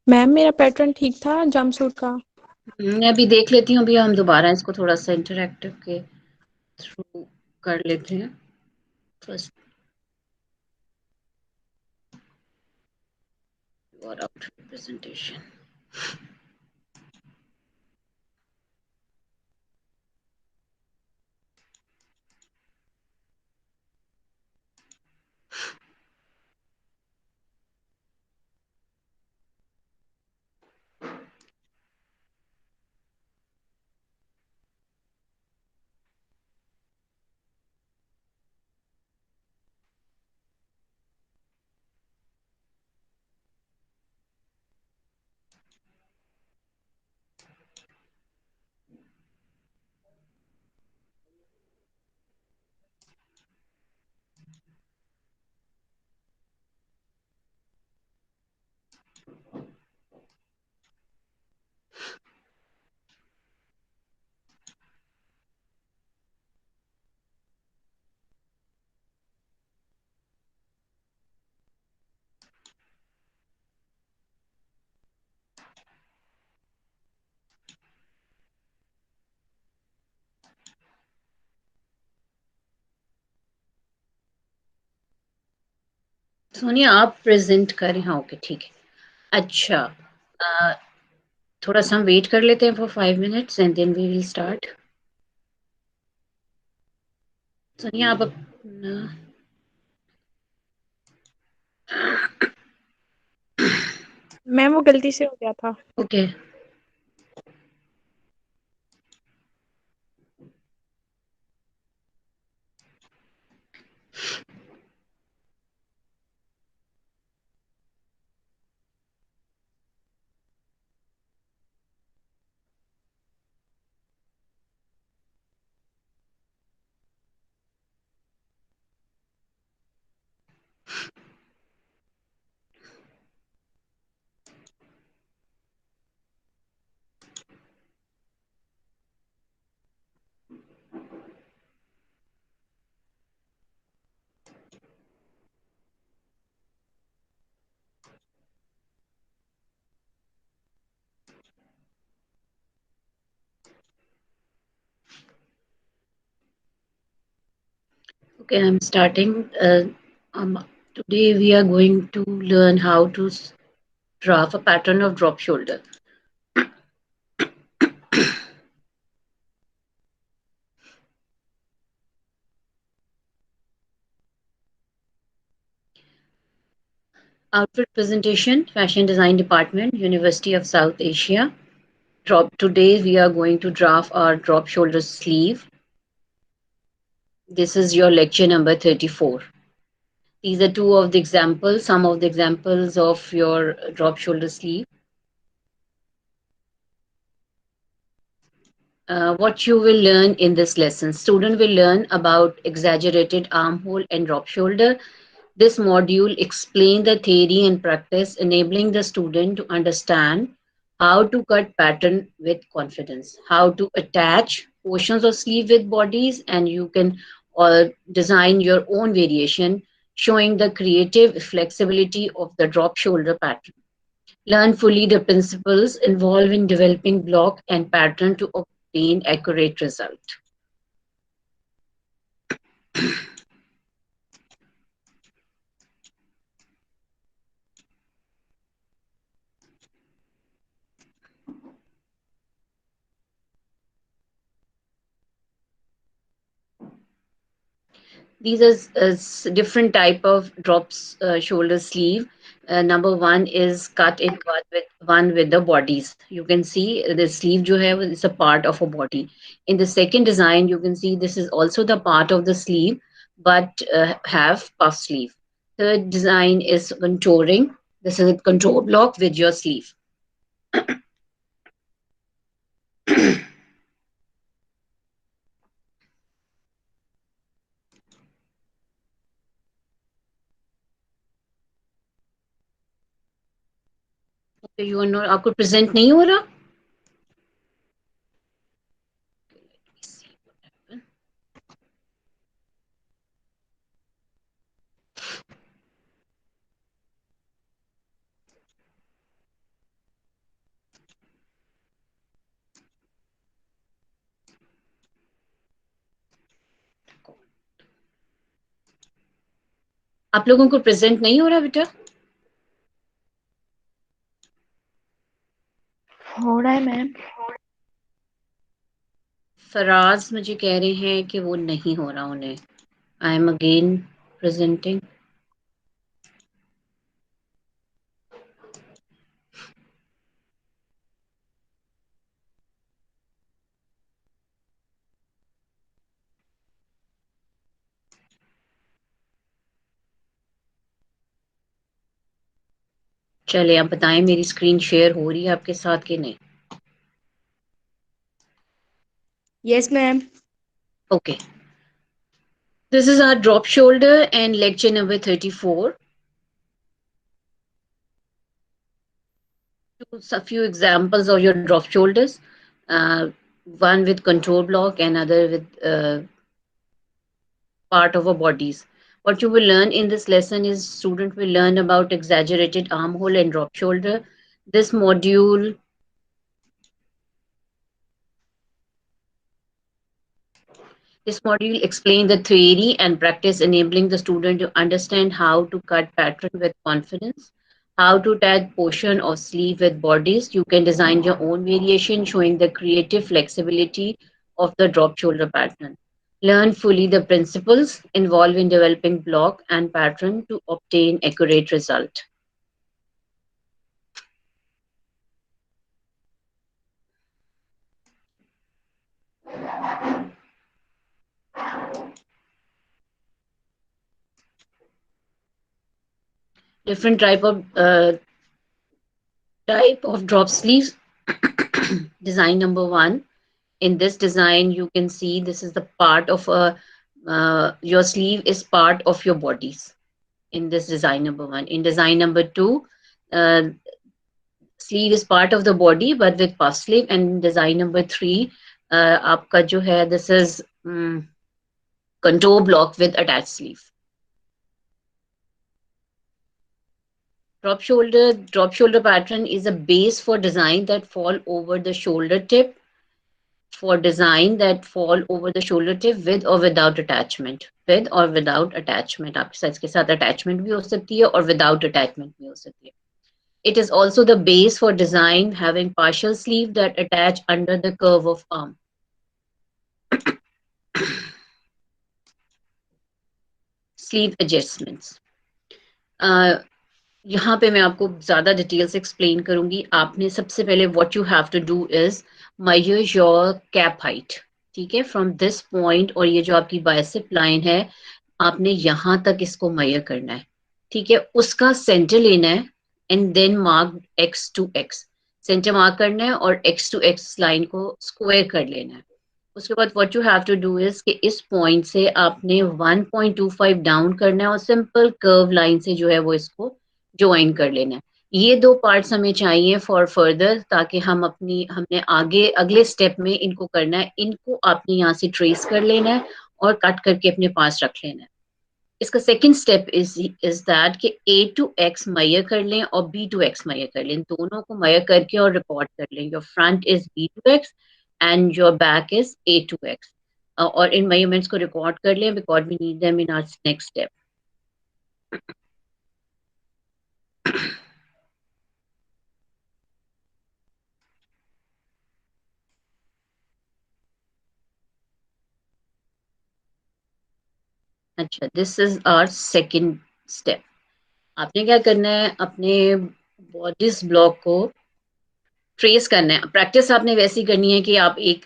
Ma'am मेरा pattern ठीक था जंपसूट का। मैं अभी देख लेती हूँ, अभी हम दोबारा इसको थोड़ा सा इंटरेक्टिव के थ्रू कर लेते हैं। फर्स्ट और आउटफिट प्रेजेंटेशन। सोनिया आप प्रेजेंट करें, हाँ ओके ठीक है। अच्छा, थोड़ा सा हम वेट कर लेते हैं for 5 minutes and then we will start. Sonia आप अपना मैम वो गलती से हो गया था। Okay. Okay, I'm starting. Today we are going to learn how to draft a pattern of drop shoulder. Outfit presentation, Fashion Design Department, University of South Asia. Today we are going to draft our drop shoulder sleeve. This is your lecture number 34. These are two of the examples, some of the examples of your drop shoulder sleeve. What you will learn in this lesson. Student will learn about exaggerated armhole and drop shoulder. This module explains the theory and practice, enabling the student to understand how to cut pattern with confidence, how to attach portions of sleeve with bodies, and you can design your own variation, showing the creative flexibility of the drop shoulder pattern. Learn fully the principles involved in developing block and pattern to obtain accurate result. These are different type of drops shoulder sleeve. Number one is cut in one with the bodies. You can see the sleeve you have is a part of a body. In the second design, you can see this is also the part of the sleeve, but have puff sleeve. Third design is contouring. This is a contour block with your sleeve. Okay, you are not, आपको present नहीं हो रहा? Let me see what happened. आप लोगों को present नहीं हो रहा बेटा? हो रहा है मैम। फराज मुझे कह रहे हैं कि वो नहीं हो रहा उन्हें। I am again presenting. चले आप बताएं मेरी स्क्रीन शेयर हो रही है आपके साथ कि नहीं? Yes ma'am. Okay. This is our drop shoulder and lecture number 34. A few examples of your drop shoulders. One with control block and other with part of our bodies. What you will learn in this lesson is student will learn about exaggerated armhole and drop shoulder. This module This module explains the theory and practice, enabling the student to understand how to cut pattern with confidence, how to tag portion of sleeve with bodies. You can design your own variation, showing the creative flexibility of the drop shoulder pattern. Learn fully the principles involved in developing block and pattern to obtain accurate result. Different type of drop sleeves. Design number one. In this design, you can see this is the part of your sleeve is part of your bodies in this design number one. In design number two, uh, sleeve is part of the body but with puff sleeve. And design number three, आपका जो है this is contour block with attached sleeve. Drop shoulder pattern is a base for design that fall over the shoulder tip, for design that fall over the shoulder tip with or without attachment. With or without attachment, आपके size के साथ attachment भी हो सकती है और without attachment भी हो सकती है. It is also the base for design having partial sleeve that attach under the curve of arm. Sleeve adjustments. यहाँ पे मैं आपको ज़्यादा डिटेल से एक्सप्लेन करूंगी. आपने सबसे पहले what you have to do is measure your cap height. ठीक है, फ्रॉम दिस पॉइंट और ये जो आपकी बाइसेप लाइन है आपने यहाँ तक इसको मेजर करना है. ठीक है, उसका सेंटर लेना है and then mark x to x. Centre mark करना है और एक्स टू एक्स लाइन को स्क्वायर कर लेना है. उसके बाद what you have to do is कि इस पॉइंट से आपने 1.25 डाउन करना है और सिंपल कर्व लाइन से जो है वो इसको ज्वाइन कर लेना है. ये दो पार्ट्स हमें चाहिए फॉर फर्दर, ताकि हमने आगे अगले स्टेप में इनको करना है. इनको आपने यहाँ से ट्रेस कर लेना है और कट करके अपने पास रख लेना है. इसका सेकंड स्टेप इज दैट कि ए टू एक्स मेजर कर लें और बी टू एक्स मेजर कर लें. दोनों को मेजर करके और रिकॉर्ड कर लें. Your front is B to X and your back is A to X. और इन मेजरमेंट्स को रिकॉर्ड कर लें because we need them in our next step. अच्छा, this is our second step. आपने क्या करना है, अपने बॉडीज ब्लॉक को ट्रेस करना है. प्रैक्टिस आपने वैसी करनी है कि आप एक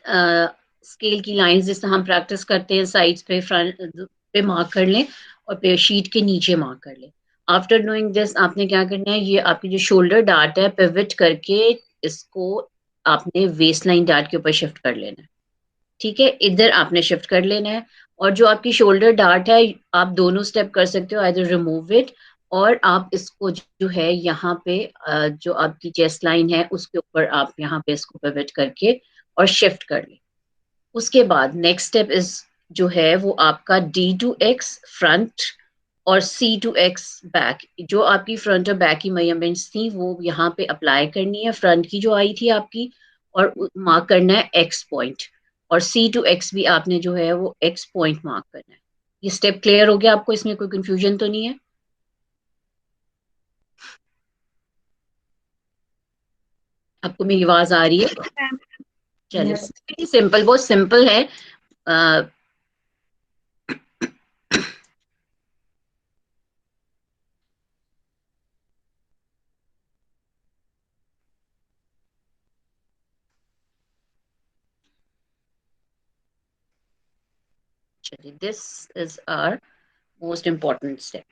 स्केल की लाइंस जिस तरह हम प्रैक्टिस करते हैं साइड्स पे फ्रंट पे मार्क कर लें और पे शीट के नीचे मार्क कर लें. आफ्टर डूइंग दिस आपने क्या करना है, ये आपकी जो शोल्डर डार्ट है पिवट करके इसको आपने वेस्ट लाइन डार्ट के ऊपर शिफ्ट कर लेना है. ठीक है, इधर आपने शिफ्ट कर लेना है. और जो आपकी शोल्डर डार्ट है आप दोनों स्टेप कर सकते हो, आइदर रिमूव इट और आप इसको जो है यहाँ पे जो आपकी चेस्ट लाइन है उसके ऊपर आप यहाँ पे इसको पिवट करके और शिफ्ट कर लें. उसके बाद नेक्स्ट स्टेप इज जो है वो आपका D2X फ्रंट और C2X बैक. जो आपकी फ्रंट और बैक की मेजरमेंट्स थी वो यहाँ पे अप्लाई करनी है. फ्रंट की जो आई थी आपकी और मार्क करना है एक्स पॉइंट और C2X भी आपने जो है वो एक्स पॉइंट मार्क करना है. ये स्टेप क्लियर हो गया आपको? इसमें कोई कंफ्यूजन तो नहीं है? आपको मेरी आवाज आ रही है? यस। चलिए, सिंपल, बहुत सिंपल है। अ, चलिए, this is our most important step.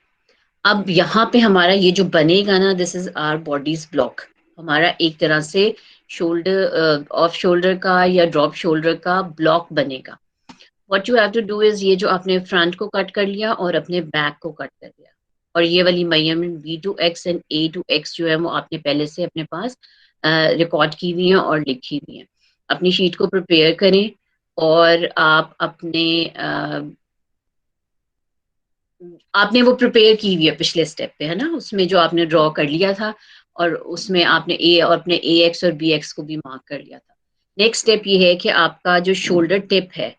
अब यहाँ पे हमारा ये जो बनेगा ना, this is our bodice block. हमारा एक तरह से शोल्डर, ऑफ शोल्डर का या ड्रॉप शोल्डर का ब्लॉक बनेगा। What you have to do is, ये जो आपने फ्रंट को कट कर लिया और अपने बैक को कट कर लिया, और ये वाली measurement B to X and A to X जो है वो आपने पहले से अपने पास रिकॉर्ड की हुई है और लिखी हुई है। अपनी शीट को प्रिपेयर करें और आप अपने आपने वो प्रिपेयर की हुई है पिछले स्टेप पे, है ना, उसमें जो आपने ड्रॉ कर लिया था, और उसमें आपने ए और अपने AX और BX को भी मार्क कर लिया था। नेक्स्ट स्टेप ये है कि आपका जो शोल्डर टिप है,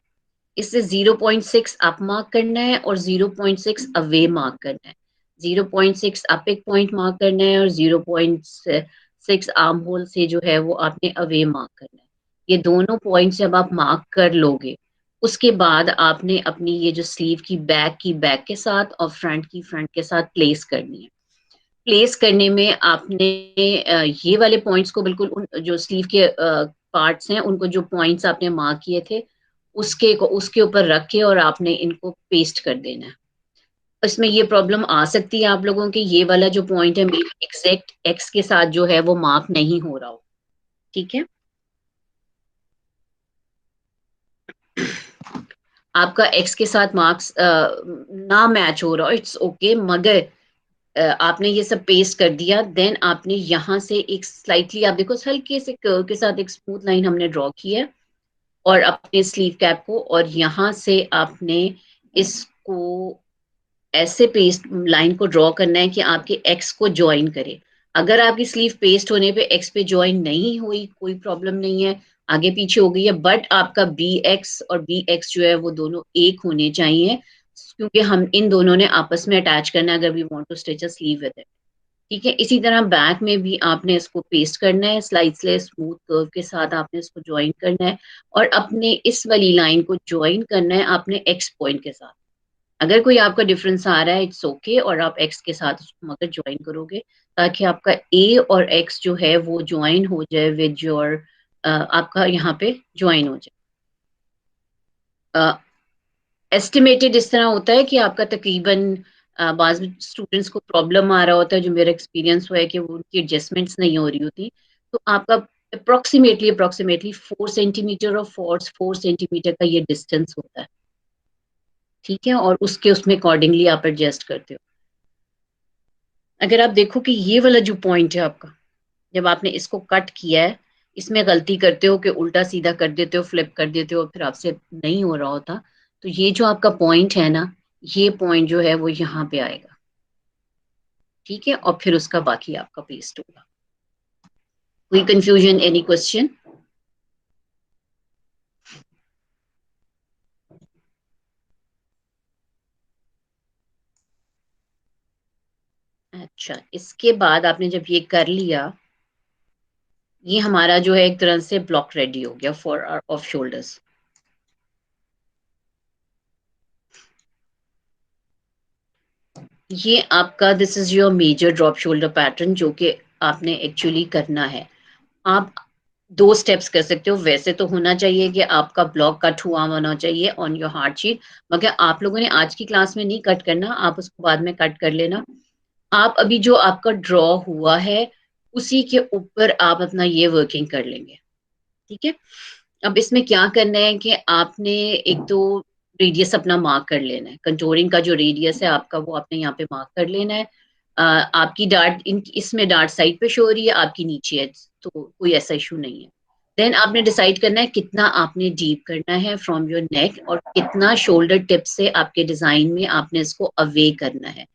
इससे 0.6 अप मार्क करना है और 0.6 अवे मार्क करना है। 0.6 अप एक पॉइंट मार्क करना है और 0.6 आर्म होल से जो है वो आपने अवे मार्क करना है। ये दोनों पॉइंट जब आप मार्क कर लोगे, उसके बाद आपने अपनी ये जो स्लीव की बैक के साथ और फ्रंट के साथ प्लेस करनी है। प्लेस करने में आपने ये वाले पॉइंट्स को बिल्कुल उन जो स्लीव के पार्ट्स हैं, उनको जो पॉइंट्स आपने मार्क किए थे उसके ऊपर रख के और आपने इनको पेस्ट कर देना है। इसमें ये प्रॉब्लम आ सकती है आप लोगों के, ये वाला जो पॉइंट है मेरे एग्जैक्ट एक्स के साथ जो है वो मार्क नहीं हो रहा हो। ठीक है, आपका एक्स के साथ मार्क्स ना मैच हो रहा हो, इट्स ओके, मगर आपने ये सब पेस्ट कर दिया, देन आपने यहाँ से एक स्लाइटली, आप देखो हल्के से कर्व के साथ एक स्मूथ लाइन हमने ड्रॉ की है, और अपने स्लीव कैप को, और यहाँ से आपने इसको ऐसे पेस्ट लाइन को ड्रॉ करना है कि आपके एक्स को ज्वाइन करे। अगर आपकी स्लीव पेस्ट होने पे एक्स पे ज्वाइन नहीं हुई, कोई प्रॉब्लम नहीं है, आगे पीछे हो गई है, बट आपका BX और BX जो है वो दोनों एक होने चाहिए, क्योंकि हम इन दोनों ने आपस में अटैच करना है अगर we want to stitch a sleeve with it. ठीक है, इसी तरह बैक में भी आपने इसको पेस्ट करना है, स्लाइसले स्मूथ कर्व के साथ आपने इसको ज्वाइन करना है, और अपने इस वाली लाइन को ज्वाइन करना है अपने एक्स पॉइंट के साथ। अगर कोई आपका डिफरेंस आ रहा है, इट्स ओके, और आप एक्स के साथ उसको मगर ज्वाइन करोगे, ताकि आपका ए और एक्स जो है वो ज्वाइन हो जाए विद योर, आपका यहाँ पे ज्वाइन हो जाए। एस्टिमेटेड इस तरह होता है कि आपका तकरीबन, बाज स्टूडेंट्स को प्रॉब्लम आ रहा होता है, जो मेरा एक्सपीरियंस हुआ है कि वो उनकी एडजस्टमेंट्स नहीं हो रही होती, तो आपका अप्रोक्सीमेटली 4 सेंटीमीटर और 4 सेंटीमीटर का ये डिस्टेंस होता है। ठीक है, और उसमें अकॉर्डिंगली आप एडजस्ट करते हो। अगर आप देखो कि ये वाला जो पॉइंट है आपका, जब आपने इसको कट किया है, इसमें गलती करते हो कि उल्टा सीधा कर देते हो, फ्लिप कर देते हो, फिर आपसे नहीं हो रहा होता, तो ये जो आपका पॉइंट है ना, ये पॉइंट जो है वो यहाँ पे आएगा। ठीक है, और फिर उसका बाकी आपका पेस्ट होगा। कोई कंफ्यूजन, एनी क्वेश्चन? अच्छा, इसके बाद आपने जब ये कर लिया, ये हमारा जो है एक तरह से ब्लॉक रेडी हो गया फॉर आवर ऑफ शोल्डर्स। ये आपका, this is your major drop shoulder pattern, जो कि आपने एक्चुअली करना है। आप 2 स्टेप्स कर सकते हो, वैसे तो होना चाहिए कि आपका ब्लॉक कट हुआ होना चाहिए ऑन योर हार्ड शीट, मगर आप लोगों ने आज की क्लास में नहीं कट करना, आप उसको बाद में कट कर लेना। आप अभी जो आपका ड्रॉ हुआ है, उसी के ऊपर आप अपना ये वर्किंग कर लेंगे। ठीक है, अब इसमें क्या करना है कि आपने एक तो रेडियस अपना मार्क कर लेना है, कंटोरिंग का जो रेडियस है आपका वो आपने यहाँ पे मार्क कर लेना है। आपकी डार्ट इसमें डार्ट साइड पे शो हो रही है, आपकी नीचे है, तो कोई ऐसा इशू नहीं है। देन आपने डिसाइड करना है कितना आपने डीप करना है फ्रॉम योर नेक, और कितना शोल्डर टिप से आपके डिजाइन में आपने इसको अवे करना है।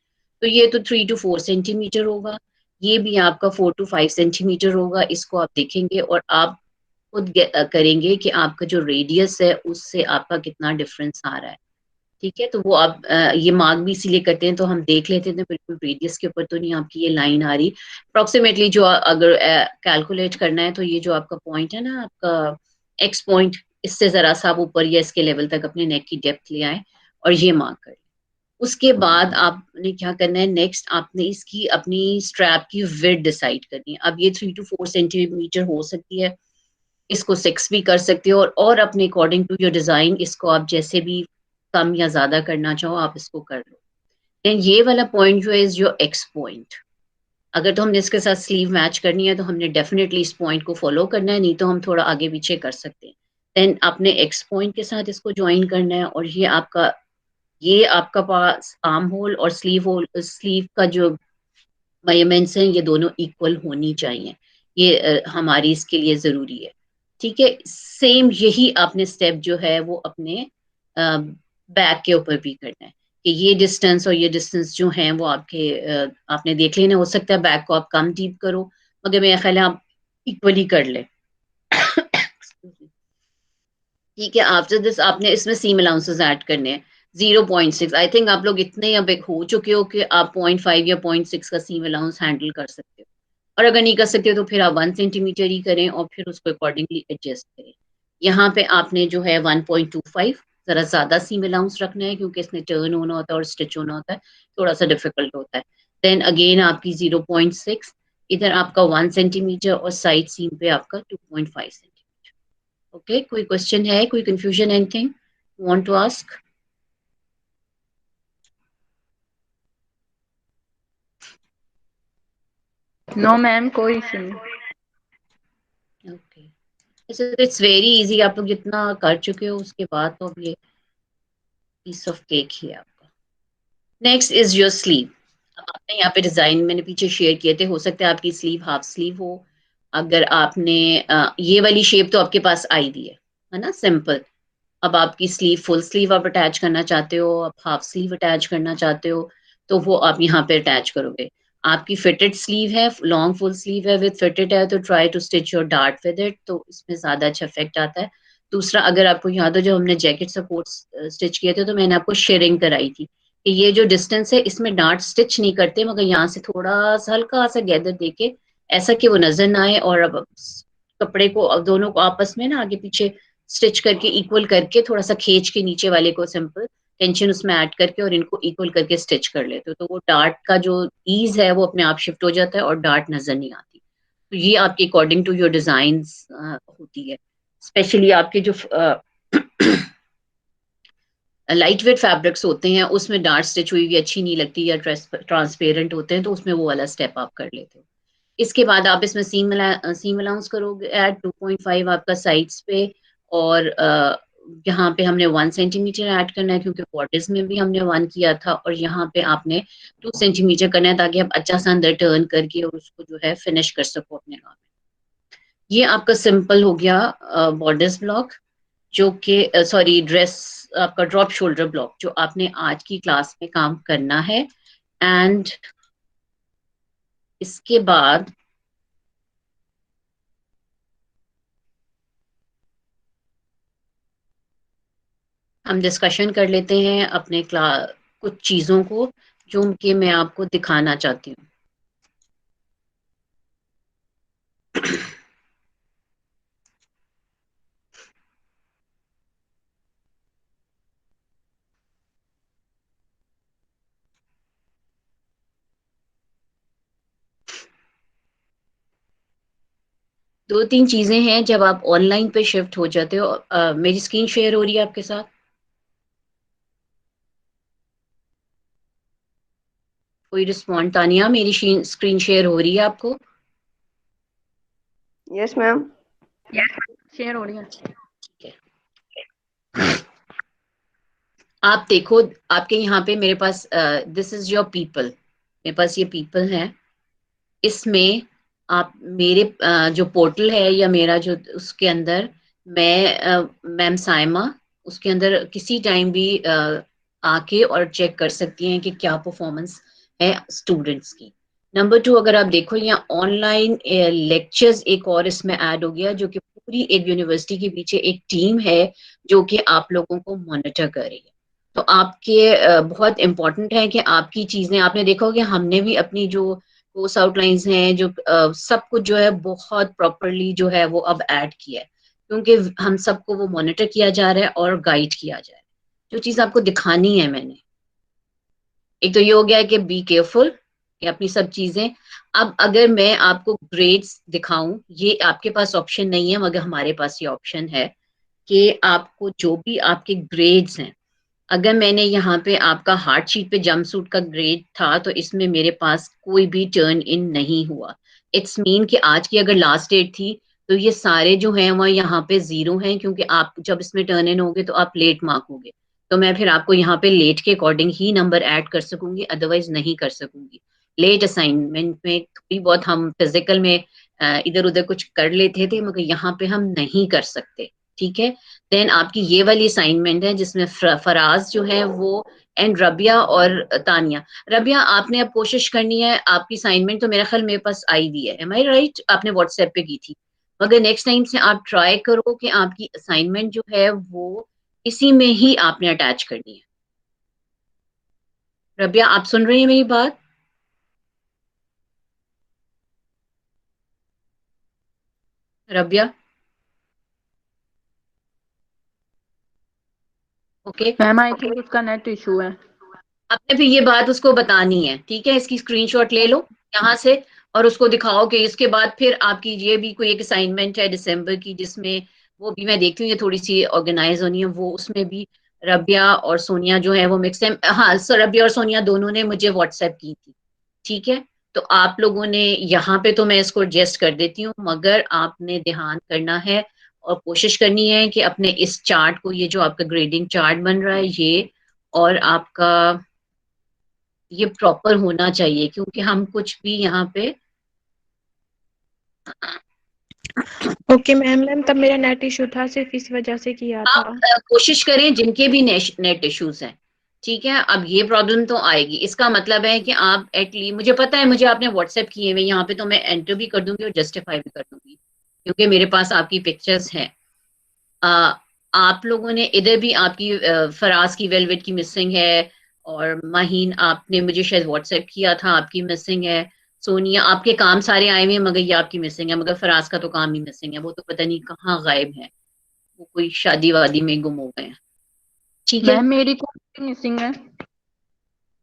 तो ये तो 3 to 4 सेंटीमीटर होगा, ये भी आपका 4 to 5 सेंटीमीटर होगा। इसको आप देखेंगे और आप खुद करेंगे कि आपका जो रेडियस है उससे आपका कितना डिफरेंस आ रहा है। ठीक है, तो वो आप ये मार्क भी इसीलिए करते हैं, तो हम देख लेते हैं, बिल्कुल रेडियस के ऊपर तो नहीं आपकी ये लाइन आ रही। अप्रोक्सीमेटली जो अगर कैलकुलेट करना है, तो ये जो आपका पॉइंट है ना, आपका एक्स पॉइंट, इससे जरा सा आप ऊपर या इसके लेवल तक अपने नेक की डेप्थ ले आए और ये मार्क कर। उसके बाद आपने क्या करना है, नेक्स्ट आपने इसकी अपनी स्ट्रैप की विड्थ डिसाइड करनी है। अब ये 3 to 4 सेंटीमीटर हो सकती है, इसको 6 भी कर सकते हो, और अपने अकॉर्डिंग टू योर डिजाइन इसको आप जैसे भी कम या ज्यादा करना चाहो आप इसको कर लो। देन ये वाला पॉइंट जो है इज योर एक्स पॉइंट। अगर तो हमने इसके साथ स्लीव मैच करनी है तो हमने डेफिनेटली इस पॉइंट को फॉलो करना है, नहीं तो हम थोड़ा आगे पीछे कर सकते हैं। देन आपने एक्स पॉइंट के साथ इसको ज्वाइन करना है, और ये आपका पास आर्म होल और स्लीव का जो मेजरमेंट्स हैं ये दोनों इक्वल होनी चाहिए। ये हमारी इसके लिए जरूरी है। ठीक है, सेम यही आपने स्टेप जो है वो अपने बैक के ऊपर भी करना है, कि ये डिस्टेंस और ये डिस्टेंस जो है वो आपने देख लेना। हो सकता है बैक को आप कम डीप करो, मगर मेरा ख्याल है आप इक्वली कर ले। ठीक है, आफ्टर दिस आपने इसमें सीम अलाउंसेस ऐड करने हैं। 0.6, आई थिंक आप लोग इतने अब एक हो चुके हो कि आप 0.5 या 0.6 का सीम अलाउंस हैंडल कर सकते हो। और अगर नहीं कर सकते हो तो फिर आप 1 सेंटीमीटर ही करें और फिर उसको अकॉर्डिंगली एडजस्ट करें। यहाँ पे आपने जो है 1.25 जरा ज्यादा सीम अलाउंस रखना है, क्योंकि इसमें टर्न होना होता है और स्टिच होना होता है, थोड़ा सा डिफिकल्ट होता है। देन अगेन आपकी 0.6, इधर आपका 1 सेंटीमीटर, और साइड सीम पे आपका 2.5 सेंटीमीटर। ओके, कोई क्वेश्चन है, कोई confusion, anything want to ask? No ma'am, कोई इशू नहीं। ओके, इट्स वेरी इजी, आप लोग जितना कर चुके हो उसके बाद तो अब ये पीस ऑफ केक ही है आपका। Next is your sleeve. अब आपने यहाँ पे डिजाइन मैंने पीछे शेयर किए थे, हो सकता है आपकी स्लीव हाफ स्लीव हो। अगर आपने ये वाली शेप तो आपके पास आई दी है ना, सिंपल। अब आपकी स्लीव फुल स्लीव आप अटैच करना चाहते हो, आप हाफ स्लीव अटैच करना चाहते हो, तो वो आप यहाँ पे अटैच करोगे। आपकी फिटेड स्लीव है, लॉन्ग फुल स्लीव है विद फिटेड है, तो try to stitch your dart with it, तो इसमें ज्यादा अच्छा इफेक्ट आता है। दूसरा, अगर आपको याद हो जब हमने जैकेट सपोर्ट स्टिच किए थे तो मैंने आपको शेयरिंग कराई थी कि ये जो डिस्टेंस है इसमें डार्ट स्टिच नहीं करते, मगर यहाँ से थोड़ा सा हल्का सा गैदर देके, ऐसा कि वो नजर ना आए, और अब कपड़े को अब दोनों को आपस में ना आगे पीछे स्टिच करके इक्वल करके, थोड़ा सा खींच के नीचे वाले को सिंपल टेंशन उसमें ऐड करके और इनको इक्वल करके स्टिच कर लेते हो, तो वो डार्ट का जो ईज है वो अपने आप शिफ्ट हो जाता है और डार्ट नजर नहीं आती। तो ये आपके अकॉर्डिंग टू योर डिजाइन होती है। स्पेशली आपके जो लाइट वेट फैब्रिक्स होते हैं उसमें डार्ट स्टिच हुई हुई अच्छी नहीं लगती, या ट्रांसपेरेंट होते हैं, तो उसमें वो वाला स्टेप आप कर लेते हो। इसके बाद आप इसमें सीम अलाउंस करोगे एट 2.5 आपका साइड्स पे, और यहाँ पे हमने 1 सेंटीमीटर ऐड करना है, क्योंकि बॉर्डर्स में भी हमने 1 किया था, और यहाँ पे आपने 2 सेंटीमीटर करना है, ताकि आप अच्छा सा अंदर टर्न करके और उसको जो है फिनिश कर सको अपने काम में। ये आपका सिंपल हो गया बॉर्डर्स ब्लॉक, जो कि सॉरी ड्रेस, आपका ड्रॉप शोल्डर ब्लॉक जो आपने आज की क्लास में काम करना है। एंड इसके बाद हम डिस्कशन कर लेते हैं अपने क्लास कुछ चीजों को जो कि मैं आपको दिखाना चाहती हूँ। 2-3 चीजें हैं जब आप ऑनलाइन पे शिफ्ट हो जाते हो। मेरी स्क्रीन शेयर हो रही है आपके साथ? कोई रिस्पॉन्ड? तानिया, मेरी स्क्रीन शेयर हो रही है आपको? यस मैम, शेयर हो रही है। ठीक है, आप देखो, आपके यहाँ पे मेरे पास दिस इज योर पीपल, मेरे पास ये पीपल है। इसमें आप मेरे जो पोर्टल है या मेरा जो उसके अंदर मैं मैम साइमा उसके अंदर किसी टाइम भी आके और चेक कर सकती हैं कि क्या परफॉर्मेंस है स्टूडेंट्स की। नंबर 2, अगर आप देखो यहाँ ऑनलाइन लेक्चर्स एक और इसमें ऐड हो गया, जो कि पूरी एक यूनिवर्सिटी के पीछे एक टीम है जो कि आप लोगों को मॉनिटर कर रही है। तो आपके बहुत इम्पोर्टेंट है कि आपकी चीजें, आपने देखा हो कि हमने भी अपनी जो कोर्स आउटलाइंस हैं, जो सब कुछ जो है बहुत प्रॉपरली जो है वो अब ऐड किया है, क्योंकि हम सबको वो मॉनिटर किया जा रहा है और गाइड किया जा रहा है। जो चीज आपको दिखानी है मैंने, एक तो ये हो गया है कि बी केयरफुल कि अपनी सब चीजें। अब अगर मैं आपको ग्रेड्स दिखाऊं, ये आपके पास ऑप्शन नहीं है, मगर हमारे पास ये ऑप्शन है कि आपको जो भी आपके ग्रेड्स हैं, अगर मैंने यहाँ पे आपका हार्ड शीट पे जंप सूट का ग्रेड था तो इसमें मेरे पास कोई भी टर्न इन नहीं हुआ। इट्स मीन कि आज की अगर लास्ट डेट थी तो ये सारे जो हैं वह यहाँ पे जीरो हैं, क्योंकि आप जब इसमें टर्न इन होगे तो आप लेट मार्क होगे, तो मैं फिर आपको यहाँ पे लेट के अकॉर्डिंग ही नंबर ऐड कर सकूंगी, अदरवाइज नहीं कर सकूंगी। लेट असाइनमेंट में थोड़ी बहुत हम फिजिकल में इधर उधर कुछ कर लेते थे, मगर यहाँ पे हम नहीं कर सकते। ठीक है। देन आपकी ये वाली असाइनमेंट है जिसमें फराज जो है वो, एंड रबिया और तानिया। रबिया आपने अब कोशिश करनी है, आपकी असाइनमेंट तो मेरा ख्याल मेरे पास आई हुई है, एम आई राइट? आपने व्हाट्सएप पे की थी, मगर नेक्स्ट टाइम से आप ट्राई करो कि आपकी असाइनमेंट जो है वो इसी में ही आपने अटैच करनी है। रबिया आप सुन रही हैं मेरी बात? Rabia? Okay. Ma'am I think उसका नेट इशू है। आपने फिर ये बात उसको बतानी है, ठीक है? इसकी स्क्रीनशॉट ले लो यहाँ से और उसको दिखाओ कि इसके बाद फिर आपकी ये भी कोई एक असाइनमेंट है दिसंबर की, जिसमें वो भी मैं देखती हूँ ये थोड़ी सी ऑर्गेनाइज होनी है, वो उसमें भी रबिया और सोनिया जो है वो मिक्स है। हाँ सर, रबिया और सोनिया दोनों ने मुझे व्हाट्सएप की थी। ठीक है। तो आप लोगों ने यहाँ पे तो मैं इसको एडजस्ट कर देती हूँ, मगर आपने ध्यान करना है और कोशिश करनी है कि अपने इस चार्ट को, ये जो आपका ग्रेडिंग चार्ट बन रहा है ये, और आपका ये प्रॉपर होना चाहिए, क्योंकि हम कुछ भी यहाँ पे ओके मैम। मैम तब मेरा नेट इशू था, सिर्फ इस वजह से किया था। आप कोशिश करें जिनके भी नेट इश्यूज हैं, ठीक है? अब ये प्रॉब्लम तो आएगी, इसका मतलब है कि आप एटलीस्ट, मुझे पता है मुझे आपने व्हाट्सएप किए हुए, यहाँ पे तो मैं एंटर भी कर दूंगी और जस्टिफाई भी कर दूंगी, क्योंकि मेरे पास आपकी पिक्चर्स हैं। आ, आप लोगों ने इधर भी आपकी फराज की वेलवेट की मिसिंग है, और माहीन आपने मुझे शायद व्हाट्सएप किया था, आपकी मिसिंग है। सोनिया आपके काम सारे आए हुए हैं, मगर ये आपकी मिसिंग है, मगर फराज का तो काम ही मिसिंग है, वो तो पता नहीं कहाँ गायब है, वो कोई शादी वादी में गुम हो गए हैं। ठीक है। मैम मेरी कौन सी मिसिंग है?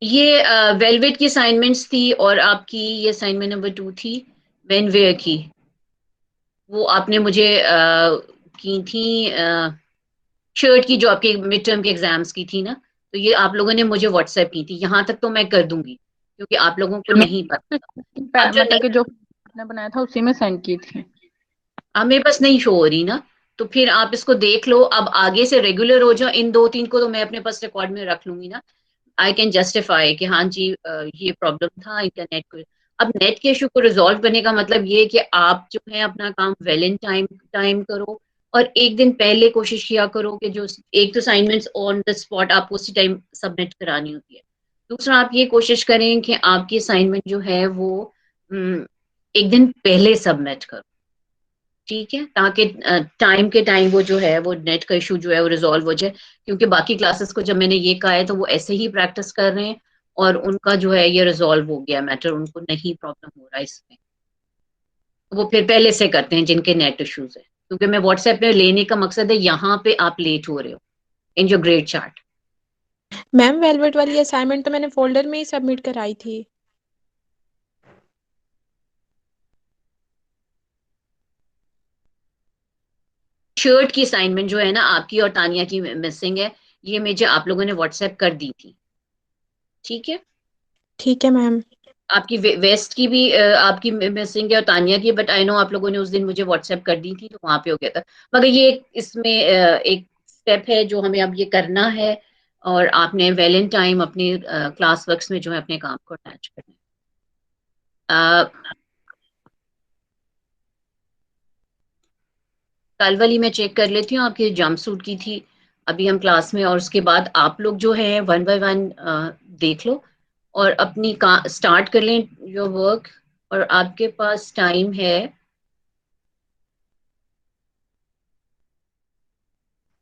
ये वेलवेट की असाइनमेंट्स थी, और आपकी ये असाइनमेंट नंबर 2 थी मेनवेयर की, वो आपने मुझे की थी, शर्ट की, जो आपके मिड टर्म के एग्जाम्स की थी ना, तो ये आप लोगों ने मुझे व्हाट्सएप की थी, यहाँ तक तो मैं कर दूंगी क्योंकि आप लोगों को नहीं पता। अब जो मतलब कि जो आपने बनाया था उसी में सेंड की थी। अब मेरे पास नहीं शो हो रही ना, तो फिर आप इसको देख लो, अब आगे से रेगुलर हो जाओ। इन दो तीन को तो मैं अपने पास रिकॉर्ड में रख लूंगी ना, आई कैन जस्टिफाई कि हाँ जी ये प्रॉब्लम था इंटरनेट को। अब नेट के इशू को रिजॉल्व करने का मतलब ये है कि आप जो है अपना काम वेल इन टाइम टाइम करो, और एक दिन पहले कोशिश किया करो कि जो एक तो असाइनमेंट्स ऑन द स्पॉट आपको उसी टाइम सबमिट करानी होती है। दूसरा, आप ये कोशिश करें कि आपकी असाइनमेंट जो है वो एक दिन पहले सबमिट करो, ठीक है? ताकि टाइम के टाइम वो जो है वो नेट का इशू जो है वो रिजॉल्व हो जाए, क्योंकि बाकी क्लासेस को जब मैंने ये कहा है तो वो ऐसे ही प्रैक्टिस कर रहे हैं, और उनका जो है ये रिजॉल्व हो गया मैटर, उनको नहीं प्रॉब्लम हो रहा है इसमें। वो फिर पहले से करते हैं जिनके नेट इश्यूज है, क्योंकि मैं व्हाट्सएप में लेने का मकसद है यहाँ पे आप लेट हो रहे हो इन जो ग्रेड चार्ट। मैम वेलवेट वाली असाइनमेंट तो मैंने फोल्डर में ही सबमिट कराई थी। शर्ट की असाइनमेंट जो है ना आपकी और तानिया की मिसिंग है, ये मुझे आप लोगों ने व्हाट्सएप कर दी थी, ठीक है? ठीक है मैम। आपकी वेस्ट की भी आपकी मिसिंग है और तानिया की, बट आई नो आप लोगों ने उस दिन मुझे व्हाट्सएप कर दी थी तो वहां पे हो गया था। मगर ये इसमें एक स्टेप है जो हमें अब ये करना है, और आपने वेल इन टाइम अपने क्लास वर्क्स में जो है अपने काम को अटैच करना है। कल वाली मैं चेक कर लेती हूँ, आपकी जंप सूट की थी अभी हम क्लास में, और उसके बाद आप लोग जो है वन बाय वन देख लो और अपनी का स्टार्ट कर लें योर वर्क। और आपके पास टाइम है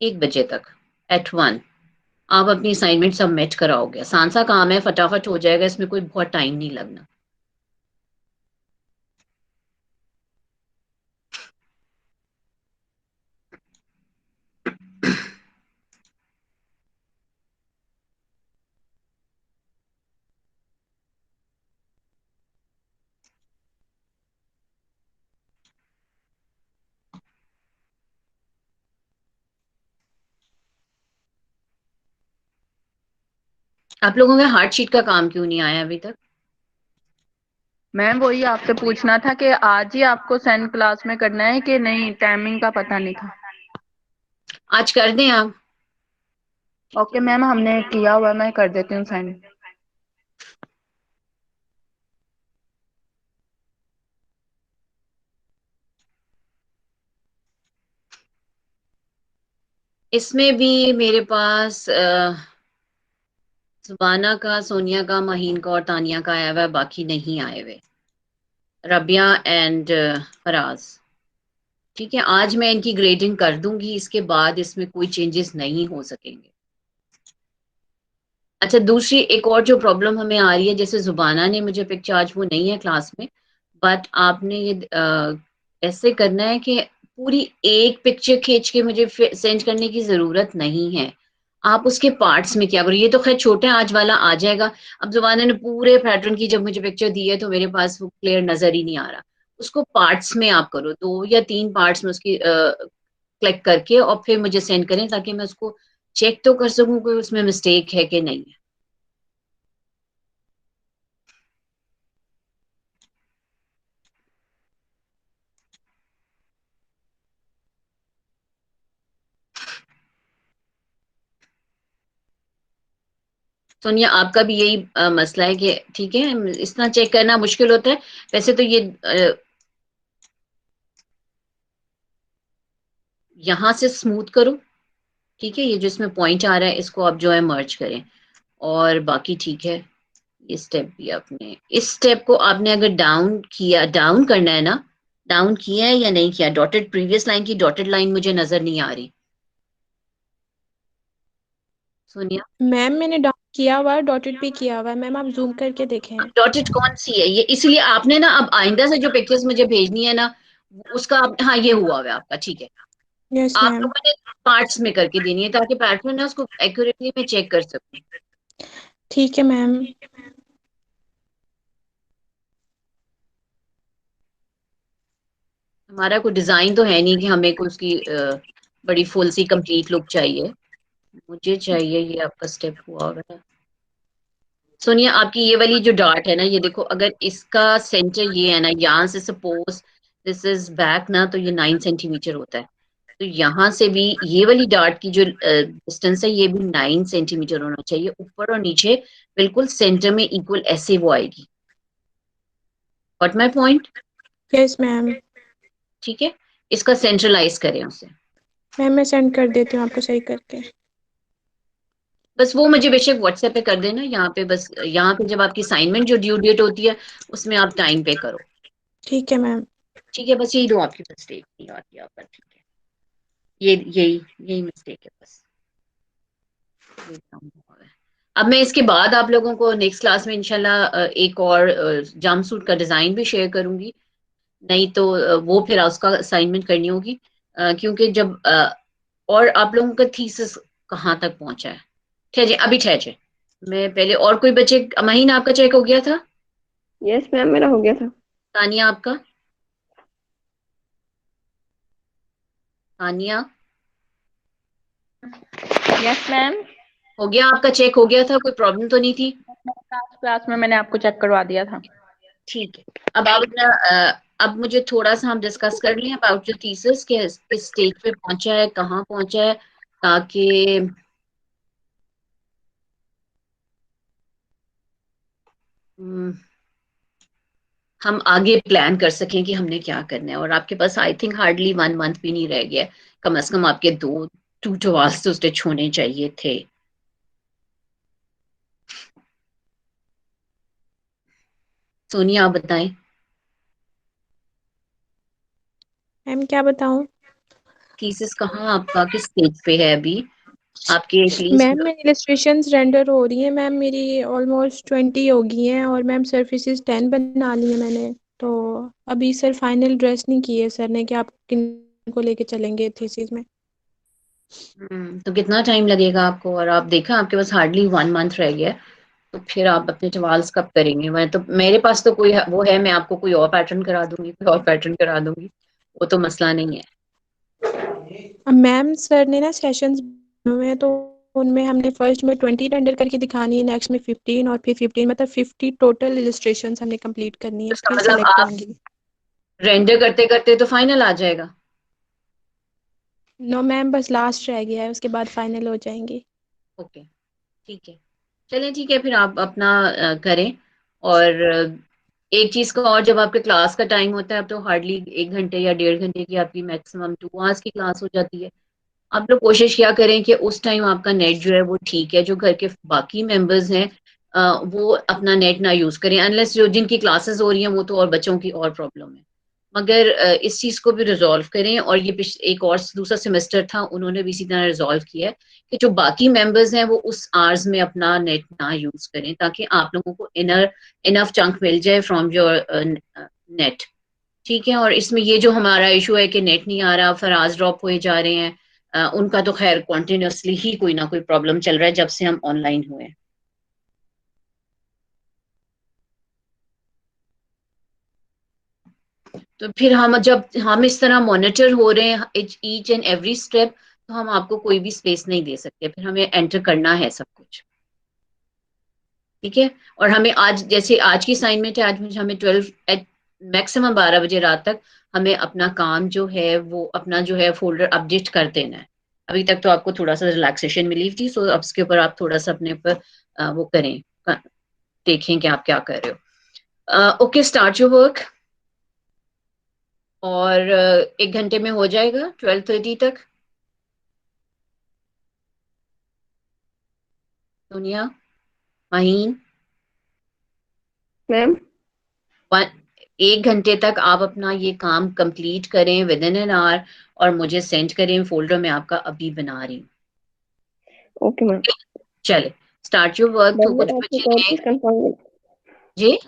1 बजे तक, एट 1 आप अपनी असाइनमेंट सबमिट कराओगे। आसान सा काम है, फटाफट हो जाएगा, इसमें कोई बहुत टाइम नहीं लगना। आप लोगों का हार्ड शीट का काम क्यों नहीं आया अभी तक? मैम वही आपसे पूछना था कि आज ही आपको सेंड क्लास में करना है कि नहीं, टाइमिंग का पता नहीं था। आज कर दें आप? ओके मैम, हमने किया हुआ, मैं कर देती हूँ सेंड। इसमें भी मेरे पास सुबाना का, सोनिया का, महीन का और तानिया का आया हुआ है, बाकी नहीं आए हुए। रबिया एंड फराज। ठीक है, आज मैं इनकी ग्रेडिंग कर दूंगी, इसके बाद इसमें कोई चेंजेस नहीं हो सकेंगे। अच्छा, दूसरी एक और जो प्रॉब्लम हमें आ रही है, जैसे जुबाना ने मुझे पिक्चर, आज वो नहीं है क्लास में, बट आपने ये ऐसे करना है कि पूरी एक पिक्चर खींच के मुझे सेंड करने की जरूरत नहीं है। आप उसके पार्ट्स में क्या करो, ये तो खैर छोटे आज वाला आ जाएगा। अब जुबाना ने पूरे पैटर्न की जब मुझे पिक्चर दी है तो मेरे पास वो क्लियर नजर ही नहीं आ रहा। उसको पार्ट्स में आप करो, 2 या 3 पार्ट्स में उसकी क्लिक करके और फिर मुझे सेंड करें, ताकि मैं उसको चेक तो कर सकूं कि उसमें मिस्टेक है कि नहीं है। सोनिया, आपका भी यही मसला है कि ठीक है, इस तरह चेक करना मुश्किल होता है। वैसे तो ये यहां से स्मूथ करो। ठीक है, ये जो इसमें पॉइंट आ रहा है इसको आप जो है मर्ज करें, और बाकी ठीक है। ये स्टेप भी आपने, इस स्टेप को आपने अगर डाउन किया, डाउन करना है ना, डाउन किया है या नहीं किया, डॉटेड प्रीवियस लाइन की डॉटेड लाइन मुझे नजर नहीं आ रही सोनिया। मैम मैंने डाउन किया हुआ है, डॉटेड भी किया हुआ है मैम, आप जूम करके देखें। डॉटेड कौन सी है ये? इसलिए आपने ना अब आइंदा से जो पिक्चर्स मुझे भेजनी है ना, उसका हाँ ये हुआ हुआ है आपका, ठीक है। यस आप मैम। लोगों ने पार्ट्स में करके देनी है, ताकि पैटर्न है उसको एक्यूरेटली मैं चेक कर सकूं। ठीक है मैम। हमारा कोई डिजाइन तो है नहीं कि हमें को उसकी बड़ी फुल सी कंप्लीट लुक चाहिए। मुझे चाहिए ये आपका स्टेप हुआ होगा। सोनिया, आपकी ये वाली जो डॉट है ना, ये देखो, अगर इसका सेंटर ये है ना, यहाँ से सपोज दिस इज बैक ना, तो ये 9 सेंटीमीटर होता है। तो यहाँ से भी ये वाली डॉट की जो डिस्टेंस है, ये भी 9 सेंटीमीटर होना चाहिए, ऊपर और नीचे बिल्कुल सेंटर में इक्वल, ऐसे वो आएगी। What my point? Yes ma'am. ठीक है, इसका सेंट्रलाइज करें उसे। मैम मैं सेंड कर देती हूँ आपको सही करके। बस वो मुझे बेशक व्हाट्सएप पे कर देना, यहाँ पे बस, यहाँ पे जब आपकी असाइनमेंट जो ड्यू डेट होती है उसमें आप टाइम पे करो। ठीक है मैम। ठीक है, बस यही दो आपकी मिस्टेक नहीं आती आप पर। ठीक है, ये यही यही मिस्टेक है बस। ये काम हुआ है। अब मैं इसके बाद आप लोगों को नेक्स्ट क्लास में इंशाल्लाह एक और जंप सूट का डिजाइन भी शेयर करूंगी। नहीं तो वो फिर उसका असाइनमेंट करनी होगी, क्योंकि जब और आप लोगों का थीसिस कहाँ तक पहुंचा है? ठहरे, अभी ठहरे, मैं पहले, और कोई बच्चे, महीना आपका चेक हो गया था? यस मैम, मेरा हो गया था। तानिया आपका? Tania, yes ma'am. हो गया आपका? चेक हो गया था? कोई प्रॉब्लम तो नहीं थी? क्लास में मैंने आपको चेक करवा दिया था। ठीक है, अब आप अपना अब मुझे थोड़ा सा हम डिस्कस कर लें अबाउट जो थीसिस के किस स्टेज पे पहुंचा है, कहाँ पहुंचा है, ताकि हम्म, हम आगे प्लान कर सकें कि हमने क्या करना है। और आपके पास आई थिंक हार्डली 1 मंथ भी नहीं रह गया है। कम से कम आपके 2 टू 2 तो स्टिच होने चाहिए थे। सोनिया, आप बताएं। मैम क्या बताऊँ? थीसिस कहाँ आपका, किस स्टेज पे है अभी? आपके प्लीज। मैम मेरी इलस्ट्रेशंस रेंडर हो रही हैं मैम, मेरी ऑलमोस्ट 20 हो गई हैं और मैम सर्फेसिस 10 बना ली है मैंने। तो अभी सर फाइनल ड्रेस नहीं की है सर ने कि आप किन को लेके चलेंगे थीसिस में। तो कितना टाइम लगेगा आपको? और आप देखा आपके पास हार्डली 1 मंथ रह गया है, तो फिर आप अपने टवाल्स कब करेंगे? मैं तो, मेरे पास तो कोई वो है, मैं आपको कोई और पैटर्न करा दूंगी, कोई और पैटर्न करा दूंगी, वो तो मसला नहीं है। मैम सर ने ना सेशंस हुए हैं तो उनमें हमने फर्स्ट में 20 रेंडर करके दिखानी है, नेक्स्ट में 15 और फिर 15, मतलब 50 टोटल इलस्ट्रेशंस हमने कंप्लीट करनी है, इसका फिर मतलब सेलेक्ट आप होंगी। रेंडर करते करते तो फाइनल आ जाएगा। नो मैम, बस लास्ट रह गया है, उसके बाद फाइनल हो जाएंगी। ओके, ठीक है, चलें ठीक है, फिर आप अपना करें। और एक चीज का और, जब आपके क्लास का टाइम होता है, अब तो हार्डली 1 घंटे या 1.5 घंटे की आपकी मैक्सिमम 2 आवर्स की क्लास हो जाती है। आप लोग कोशिश क्या करें कि उस टाइम आपका नेट जो है वो ठीक है, जो घर के बाकी मेंबर्स हैं वो अपना नेट ना यूज करें, अनलेस जो जिनकी क्लासेस हो रही हैं वो तो और बच्चों की और प्रॉब्लम है। मगर इस चीज को भी रिजॉल्व करें। और ये एक और दूसरा सेमेस्टर था, उन्होंने भी इसी तरह रिजॉल्व किया है कि जो बाकी मेंबर्स हैं वो उस आवर्स में अपना नेट ना यूज करें, ताकि आप लोगों को इनफ चंक मिल जाए फ्रॉम योर नेट। ठीक है। और इसमें ये जो हमारा इशू है कि नेट नहीं आ रहा, फराज ड्रॉप हुए जा रहे हैं, उनका तो खैर कॉन्टिन्यूसली ही कोई ना कोई प्रॉब्लम चल रहा है जब से हम ऑनलाइन हुए हैं। तो फिर हम जब हम इस तरह मॉनिटर हो रहे हैं ईच एंड एवरी स्टेप, तो हम आपको कोई भी स्पेस नहीं दे सकते, फिर हमें एंटर करना है सब कुछ। ठीक है। और हमें आज, जैसे आज की असाइनमेंट है, आज मुझे हमें 12 मैक्सिमम 12 बजे रात तक हमें अपना काम जो है वो अपना जो है फोल्डर अपडेट कर देना है। अभी तक तो आपको थोड़ा सा रिलैक्सेशन मिली थी, सो अब इसके ऊपर आप थोड़ा सा अपने ऊपर वो करें, देखें कि आप क्या कर रहे हो। Okay, start your work. और 1 घंटे में हो जाएगा 12:30 तक। दुनिया, माहीन, मैम 1 घंटे तक आप अपना ये काम कंप्लीट करें विद इन एन आवर, और मुझे सेंड करें, फोल्डर में आपका अभी बना रही हूँ। Okay ma'am. चले, स्टार्ट योर वर्क। तो मैम कुछ मैंने आपसे बच्चे एक और हैं चीज कंफर्म जी।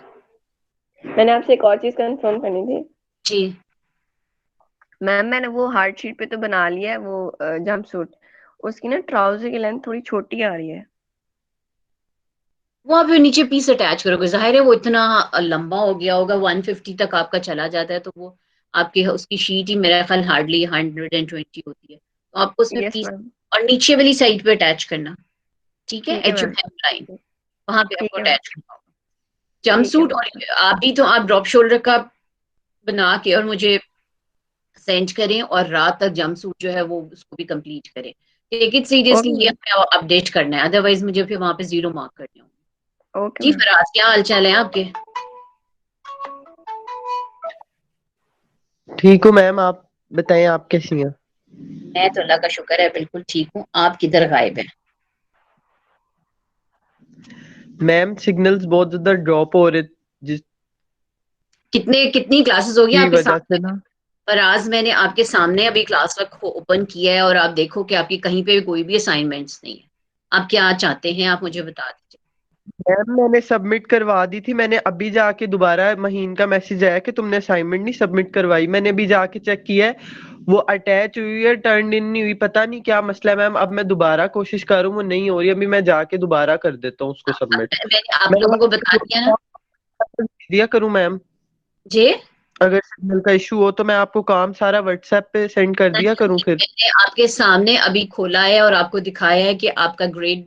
मैंने आपसे एक और चीज कंफर्म करनी थी। जी, मैम मैंने वो हार्ड शीट पे तो बना लिया है वो जंप सूट, उसकी ना ट्राउजर की लेंथ थोड़ी छोटी आ रही है। वो आप नीचे पीस अटैच करोगे, जाहिर है वो इतना लंबा हो गया होगा, 150 तक आपका चला जाता है, तो वो आपके उसकी शीट ही मेरा ख्याल हार्डली 120 होती है, तो आपको उसमें यस पीस मैम। और नीचे वाली साइड पे अटैच करना। ठीक है, ठीक है एच यू मैम। लाइन, वहां पे ठीक आपको है मैम। अटैच करना होगा जंप ठीक है सूट। मैम। और आप भी तो आप ड्रॉप शोल्डर का बना के और मुझे सेंड करें, और रात तक जंप सूट जो है वो उसको भी कंप्लीट करें। टेक इट सीरियसली, ओके ये मैम। हमें अपडेट करना है, अदरवाइज मुझे फिर वहां पे 0 मार्क करने होंगे। ओके जी मैम। फराज, क्या हाल चाल है आपके? ठीक हूँ मैम, आप बताएं आप कैसी हैं। मैं तो अल्लाह का शुक्र है बिल्कुल ठीक हूँ। आप किधर गायब हैं? मैम सिग्नल्स बहुत ज्यादा ड्रॉप हो रहे कितनी क्लासेस होगी जिसकी आपके वजह सामने? से ना। फराज, मैंने आपके सामने अभी क्लास वर्क ओपन किया है, और आप देखो कि आपकी कहीं पे भी कोई भी असाइनमेंट्स नहीं है। आप क्या चाहते हैं, आप मुझे बता दीजिए। मैम मैंने सबमिट करवा दी थी, मैंने अभी जाके दोबारा महीन का मैसेज आया कि तुमने असाइनमेंट नहीं सबमिट करवाई, मैंने अभी जाके चेक किया है वो अटैच हुई है, टर्न इन नहीं हुई, पता नहीं क्या मसला है मैम। अब मैं दोबारा कोशिश करूँ, वो नहीं हो रही, अभी मैं जाके दोबारा कर देता हूँ उसको सबमिट। मैंने आप मैंने लोगों को बता दिया ना। WhatsApp दिया करूँ मैम? जी, अगर सिग्नल का इशू हो तो मैं आपको काम सारा व्हाट्सएप पे सेंड कर दिया करूँ फिर? मैंने आपके सामने अभी खोला है और आपको दिखाया है कि आपका ग्रेड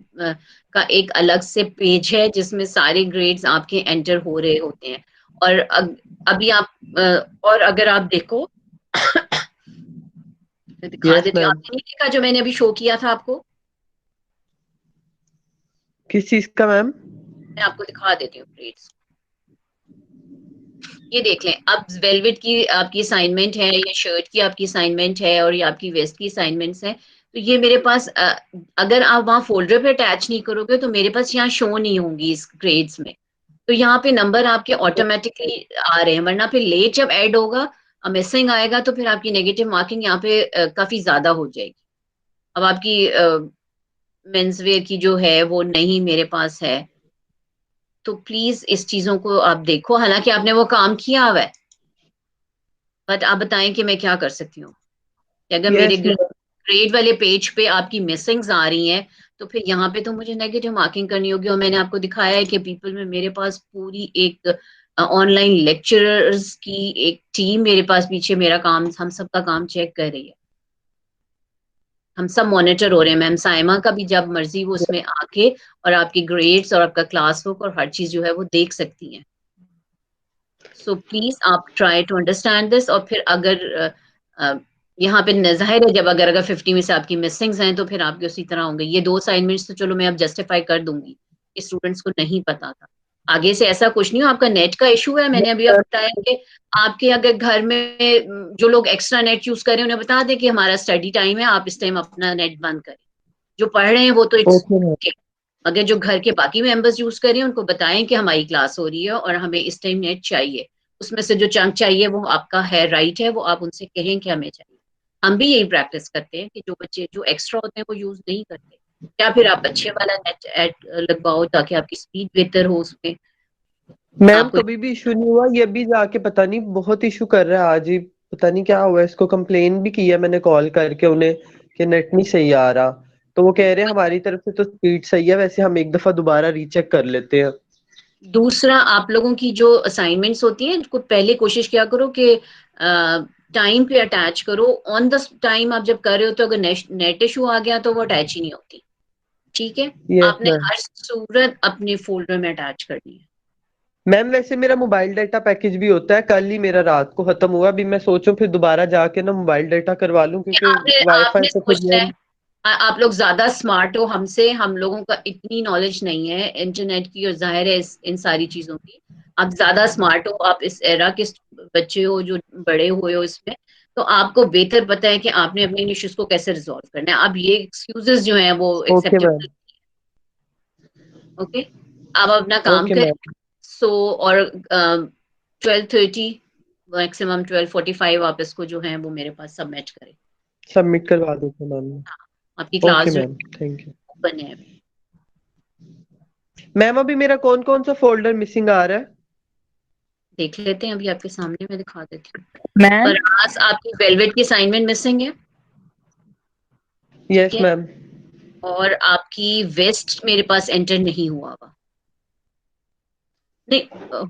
का एक अलग से पेज है जिसमें सारे ग्रेड्स आपके एंटर हो रहे होते हैं। और अभी आप और अगर आप देखो मैं दिखा यस देती हूँ, मैम। आपने नहीं देखा जो मैंने अभी शो किया था आपको? किस चीज का मैम? मैं आपको दिखा देती हूँ ग्रेड्स। ये देख लें, अब वेलवेट की आपकी असाइनमेंट है, ये शर्ट की आपकी असाइनमेंट है, और ये आपकी वेस्ट की असाइनमेंट्स हैं। तो ये मेरे पास अगर आप वहाँ फोल्डर पे अटैच नहीं करोगे तो मेरे पास यहाँ शो नहीं होंगी इस ग्रेड्स में। तो यहाँ पे नंबर आपके ऑटोमेटिकली आ रहे हैं, वरना फिर लेट जब ऐड होगा, मिसिंग आएगा, तो फिर आपकी नेगेटिव मार्किंग यहाँ पे काफी ज्यादा हो जाएगी। अब आपकी मेंस वेयर की जो है वो नहीं मेरे पास है, तो प्लीज इस चीजों को आप देखो। हालांकि आपने वो काम किया हुआ है, बट आप बताएं कि मैं क्या कर सकती हूँ। कि अगर मेरे यस मैम। ग्रेड वाले पेज पे आपकी मिसिंग्स आ रही हैं, तो फिर यहाँ पे तो मुझे नेगेटिव मार्किंग करनी होगी। और मैंने आपको दिखाया है कि पीपल में मेरे पास पूरी एक ऑनलाइन लेक्चरर्स की एक टीम मेरे पास पीछे मेरा काम, हम सबका काम चेक कर रही है। हम सब मॉनिटर हो रहे हैं। मैम साइमा का भी जब मर्जी वो उसमें आके और आपकी ग्रेड्स और आपका क्लास वर्क और हर चीज जो है वो देख सकती हैं। सो प्लीज आप ट्राई टू अंडरस्टैंड दिस। और फिर अगर यहाँ पे जाहिर है, जब अगर 50 में से आपकी मिसिंग्स हैं तो फिर आपके उसी तरह होंगे। ये 2 असाइनमेंट्स तो चलो मैं अब जस्टिफाई कर दूंगी, स्टूडेंट्स को नहीं पता था। आगे से ऐसा कुछ नहीं हो, आपका नेट का इशू है। मैंने अभी आपको बताया कि आपके अगर घर में जो लोग एक्स्ट्रा नेट यूज कर रहे हैं उन्हें बता दें कि हमारा स्टडी टाइम है, आप इस टाइम अपना नेट बंद करें। जो पढ़ रहे हैं वो तो इट्स ओके मैम। ओके, अगर जो घर के बाकी मेंबर्स यूज कर रहे हैं उनको बताएं कि हमारी क्लास हो रही है और हमें इस टाइम नेट चाहिए। उसमें से जो चंक चाहिए वो आपका है, राइट है, वो आप उनसे कहें कि हमें चाहिए। हम भी यही प्रैक्टिस करते हैं कि जो बच्चे जो एक्स्ट्रा होते हैं वो यूज नहीं करते, या फिर आप अच्छे वाला नेट लगवाओ ताकि आपकी स्पीड बेहतर हो उसमें। मैम आपको कभी भी इशू नहीं हुआ, ये भी जाके पता नहीं बहुत इशू कर रहा है आज ही। पता नहीं क्या हुआ है इसको। कंप्लेन भी किया मैंने कॉल करके उन्हें कि नेट नहीं सही आ रहा। तो वो कह रहे हैं हमारी तरफ से तो स्पीड सही है, वैसे हम एक दफा दोबारा रीचेक कर लेते हैं। दूसरा, आप लोगों की जो असाइनमेंट्स होती हैं को पहले कोशिश किया करो कि टाइम पे अटैच करो। ऑन द टाइम आप जब कर रहे हो तो अगर नेट इशू आ गया तो वो अटैच ही नहीं होती। ठीक है, यस आपने मैम। हर सूरत अपने फोल्डर में अटैच करनी है। मैम वैसे मेरा मोबाइल डाटा पैकेज भी होता है, कल ही मेरा रात को खत्म हुआ। अभी मैं सोचूं फिर दोबारा जाके ना मोबाइल डाटा करवा लूं, क्योंकि आपने वाईफाई आपने से फिर सोचना है, आप लोग ज्यादा स्मार्ट हो हमसे, हम लोगों का इतनी नॉलेज नहीं है इंटरनेट की और जाहिर है इन सारी चीजों की। आप ज्यादा स्मार्ट हो, आप इस एरा के बच्चे हो जो बड़े हुए हो इसमें, तो आपको बेहतर पता है कि आपने अपने इश्यूज को कैसे रिजॉल्व करना है। अब ये एक्सक्यूजेस जो हैं वो ओके मैम। एक्सेप्टेबल। ओके, आप अपना काम ओके करें। मैम। सो और 12:30 मैक्सिमम 12:45 आप इसको जो है वो मेरे पास सबमिट करें। सबमिट करवा दूंगा मैम। आपकी क्लास ओके जो मैम, थैंक यू। ओपन है। मैम अभी मेरा कौन कौन सा फोल्डर मिसिंग आ रहा है? देख लेते हैं, अभी आपके सामने मैं दिखा देती हूँ। मैम फराज, आपकी वेलवेट की असाइनमेंट मिसिंग है। ठीक यस है, मैम। और आपकी वेस्ट मेरे पास एंटर नहीं हुआ हुआ। नहीं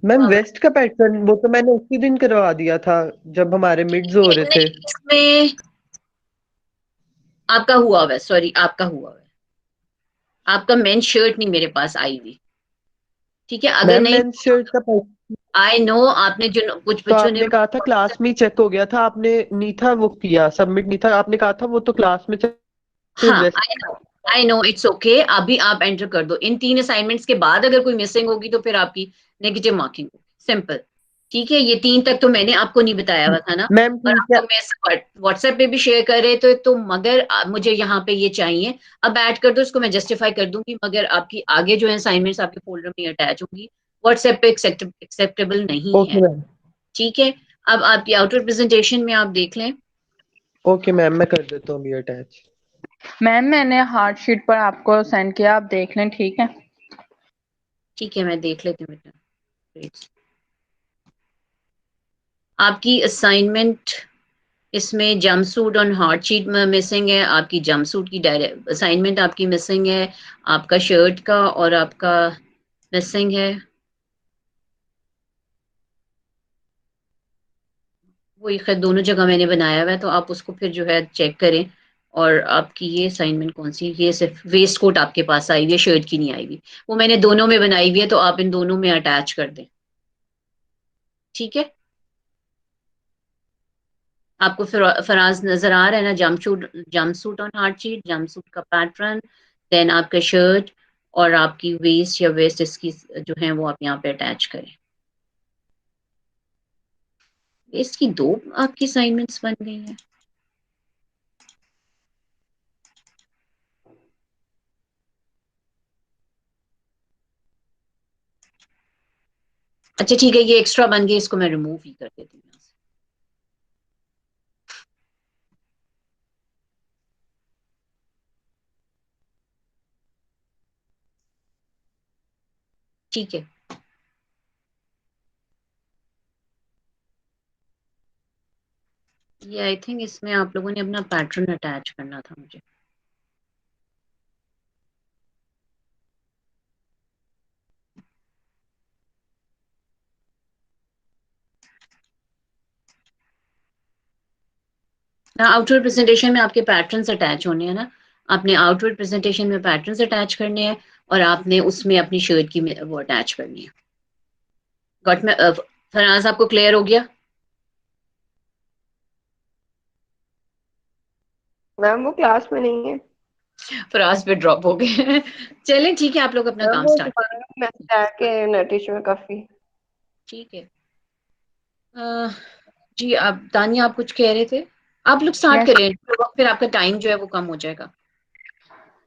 मैम हुआ हुआ। वेस्ट का पैटर्न वो तो मैंने उसी दिन करवा दिया था जब हमारे मिड्स हो रहे नहीं, थे। इसमें आपका हुआ हुआ है, सॉरी आपका हुआ हुआ है। आपका मेन शर्ट नहीं मेरे पास आई हुई। ठीक है, अगर मैम नहीं, मेंस शर्ट का पैटर्न आई नो आपने जो कुछ तो बच्चों ने, आपने कहा था क्लास में चेक हो गया था, आपने नहीं था वो किया, सबमिट नहीं था, आपने कहा था वो तो क्लास में चेक हाँ waist. I know it's okay, अभी आप एंटर कर दो। इन 3 असाइनमेंट्स के बाद अगर कोई मिसिंग होगी तो फिर आपकी नेगेटिव मार्किंग होगी, सिंपल। ठीक है, ये 3 तक तो मैंने आपको नहीं बताया हुआ था ना। मैम और ठीक आप है। लोग मैं व्हाट्सएप पे भी शेयर कर रहे थे, तो मगर मुझे यहाँ पे ये चाहिए। अब ऐड कर दो इसको, मैं जस्टिफाई कर दूंगी, मगर आपकी आगे जो है असाइनमेंट्स आपके फोल्डर में अटैच होंगी। व्हाट्सएप पे एक्सेप्टेबल नहीं ओके है। मैम। ठीक है, अब आपकी आउटर प्रेजेंटेशन में आप देख लें। ओके मैम, मैं कर देता हूँ अभी अटैच। मैम मैंने हार्ड शीट पर आपको सेंड किया, आप देख लें, ठीक है। ठीक है, मैं देख लेती हूँ बेटा। Great. आपकी असाइनमेंट इसमें जंपसूट और हार्ड शीट में मिसिंग है। आपकी जंपसूट की डायरेक्ट असाइनमेंट आपकी मिसिंग है। आपका शर्ट का और आपका मिसिंग है। वो एक दोनों जगह मैंने बनाया हुआ है, तो आप उसको फिर जो है चेक करें। और आपकी ये असाइनमेंट कौन सी, ये सिर्फ वेस्ट कोट आपके पास आई हुई है, शर्ट की नहीं आई हुई। वो मैंने दोनों में बनाई हुई है, तो आप इन दोनों में अटैच कर दें। ठीक है, आपको फिर फराज नजर आ रहा है ना, jumpsuit on hard sheet, jumpsuit का पैटर्न, देन आपका शर्ट और आपकी वेस्ट या वेस्ट इसकी जो है वो आप यहाँ पे अटैच करें। वेस्ट की 2 आपकी असाइनमेंट्स बन गई हैं। अच्छा ठीक है, ये एक्स्ट्रा बन गई, इसको मैं रिमूव ही कर देती हूँ यहाँ से। ठीक है। ये आई थिंक इसमें आप लोगों ने अपना पैटर्न अटैच करना था मुझे। ना आउटवर्ड प्रेजेंटेशन में आपके पैटर्न्स अटैच होने हैं ना, आपने आउटवर्ड प्रेजेंटेशन में पैटर्न्स अटैच करने हैं और आपने उसमें अपनी शर्ट की वो अटैच करनी है। गॉट में फराज आपको क्लियर हो गया? मैम वो क्लास में नहीं है। फराज पे ड्रॉप हो गए। चलें ठीक है, आप लोग अपना मैम काम वो स्टार्ट करें। दोबारा मैसेज आया कि नोटिस में काफी। ठीक है। अह, जी आप तानिया आप कुछ कह रहे थे? आप लोग स्टार्ट यस, करें, फिर आपका टाइम जो है वो कम हो जाएगा।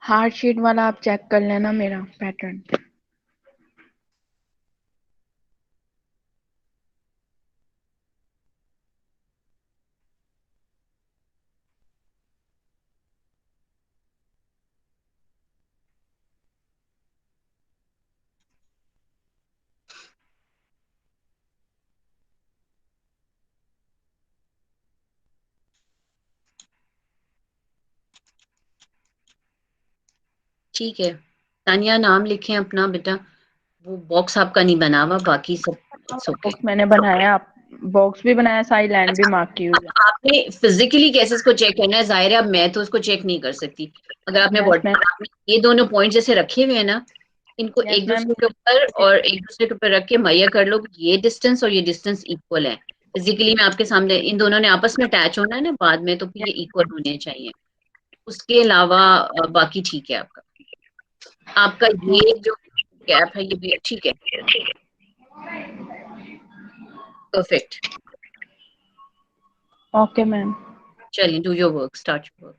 हार्ड शीट वाला आप चेक कर लेना मेरा पैटर्न। ठीक है, तानिया नाम लिखें अपना बेटा। वो बॉक्स आपका नहीं बना हुआ, बाकी सब इट्स ओके। बॉक्स मैंने बनाया, आप बॉक्स भी बनाया, सारी लाइन भी अच्छा, मार्क की हुई अब आपने फिजिकली कैसे इसको चेक करना है? जाहिर है अब मैं तो उसको चेक नहीं कर सकती। अगर आपने है। Yes ma'am. आपने ये दोनों पॉइंट जैसे रखे हुए हैं ना, इनको यस एक मैम। दूसरे के ऊपर और एक दूसरे के ऊपर रख के मैयर कर लो कि ये डिस्टेंस और ये डिस्टेंस इक्वल है। फिजिकली मैं आपके सामने इन दोनों ने आपस में अटैच होना है ना बाद में, तो फिर ये इक्वल होने चाहिए। उसके अलावा बाकी ठीक है आपका। आपका ये जो गैप है ये भी ठीक है। परफेक्ट। Okay ma'am. चलिए do your work, start your work.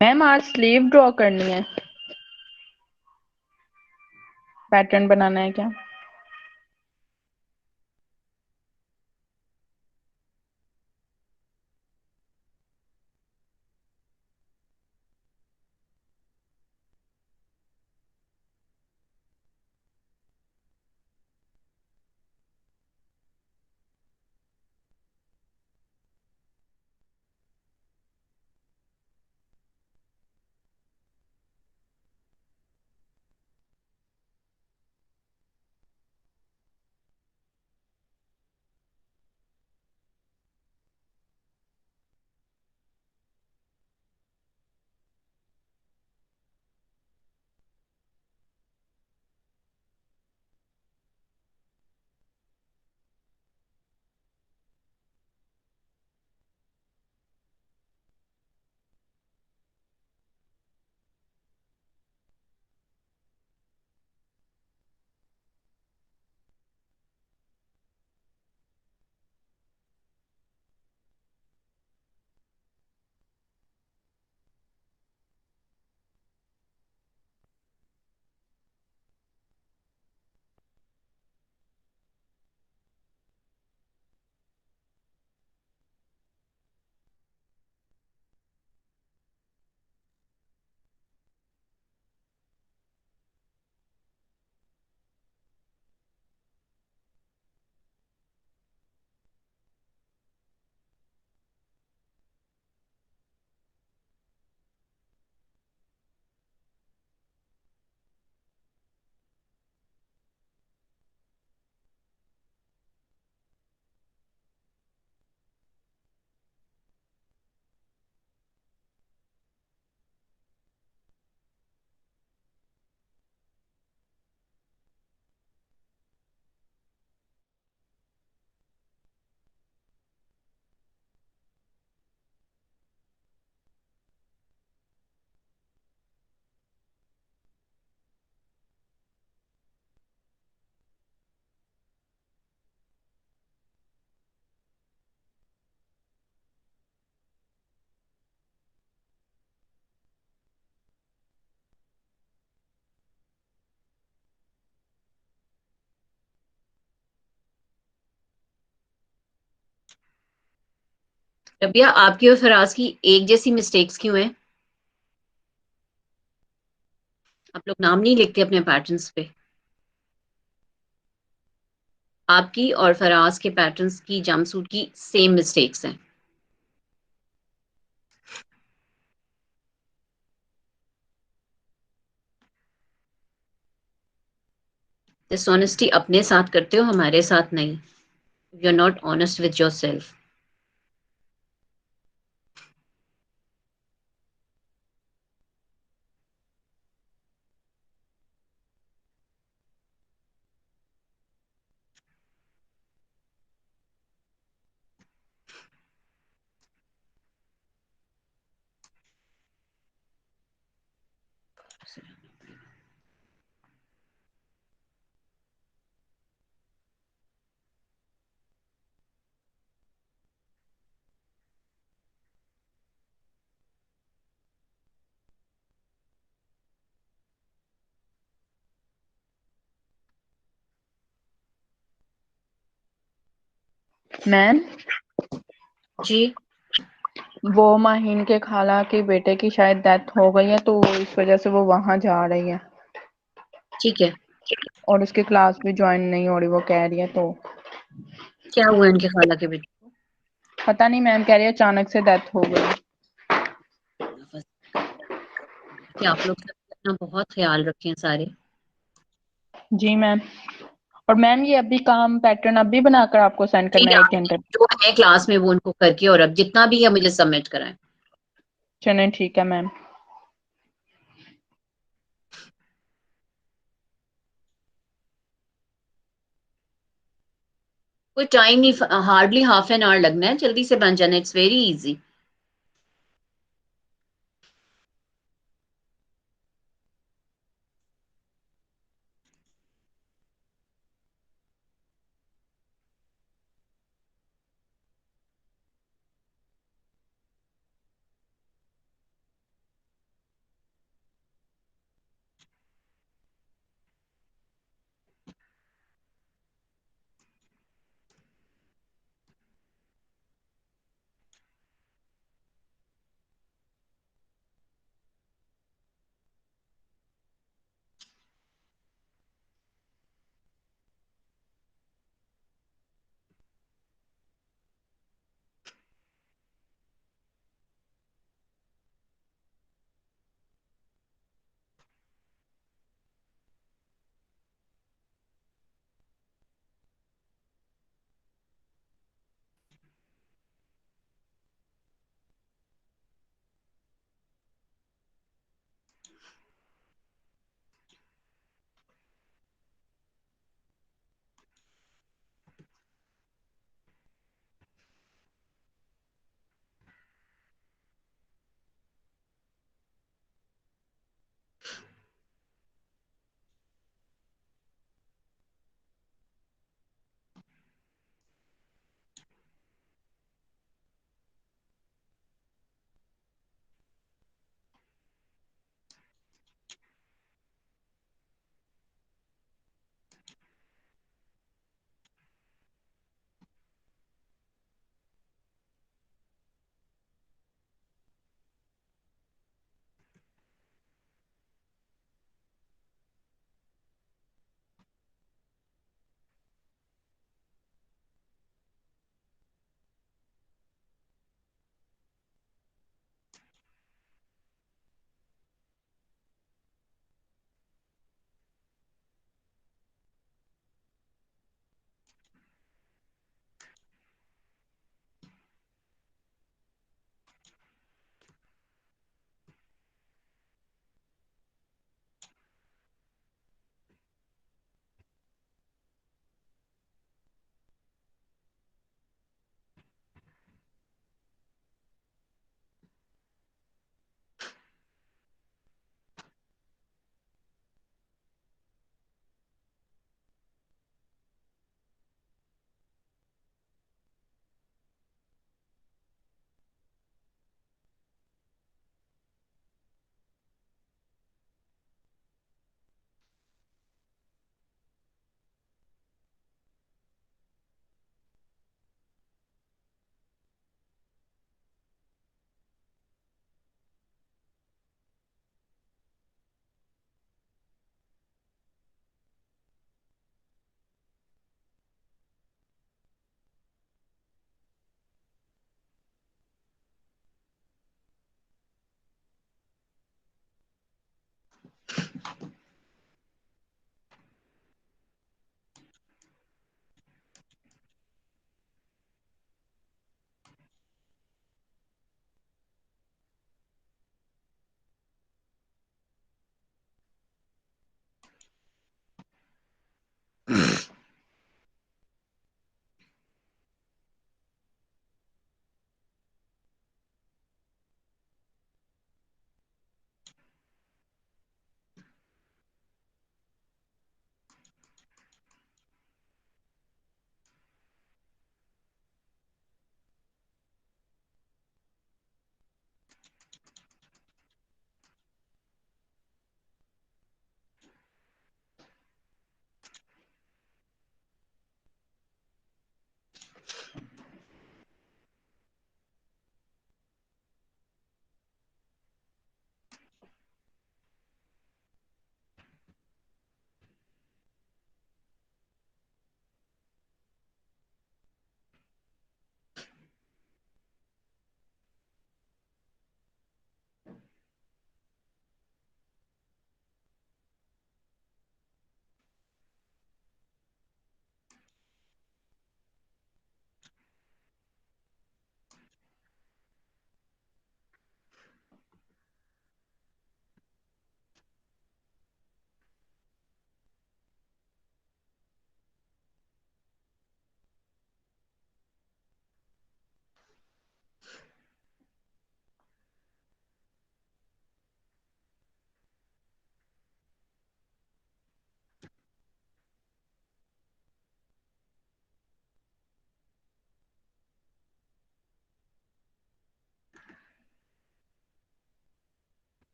Ma'am आज स्लीव ड्रॉ करनी है, पैटर्न बनाना है क्या? रबिया, आपकी और फराज की एक जैसी मिस्टेक्स क्यों हैं? आप लोग नाम नहीं लिखते अपने पैटर्न्स पे। आपकी और फराज के पैटर्न्स की जंपसूट की सेम मिस्टेक्स हैं। डिसऑनेस्टी अपने साथ करते हो, हमारे साथ नहीं। You are not honest with yourself. Ma'am, ji, वो माहीन के खाला के बेटे की शायद डेथ हो गई है, तो इस वजह से वो वहां जा रही है ठीक है। और उसकी क्लास भी ज्वाइन नहीं हो रही, वो कह रही है। तो क्या हुआ इनके खाला के बेटे पता नहीं, मैम कह रही है अचानक से डेथ हो गई। को? कि आप लोग सब अपना बहुत ख्याल रखें सारे। जी मैम। और मैम ये अभी काम पैटर्न अभी बनाकर आपको सेंड करना ठीक है है, 1 घंटे? जो है क्लास में वो उनको करके, और अब जितना भी है मुझे सबमिट कराएं। चलें, ठीक है मैम। कोई टाइम नहीं, हार्डली हाफ एन आवर लगना है, जल्दी से बन जाना, इट्स वेरी इजी।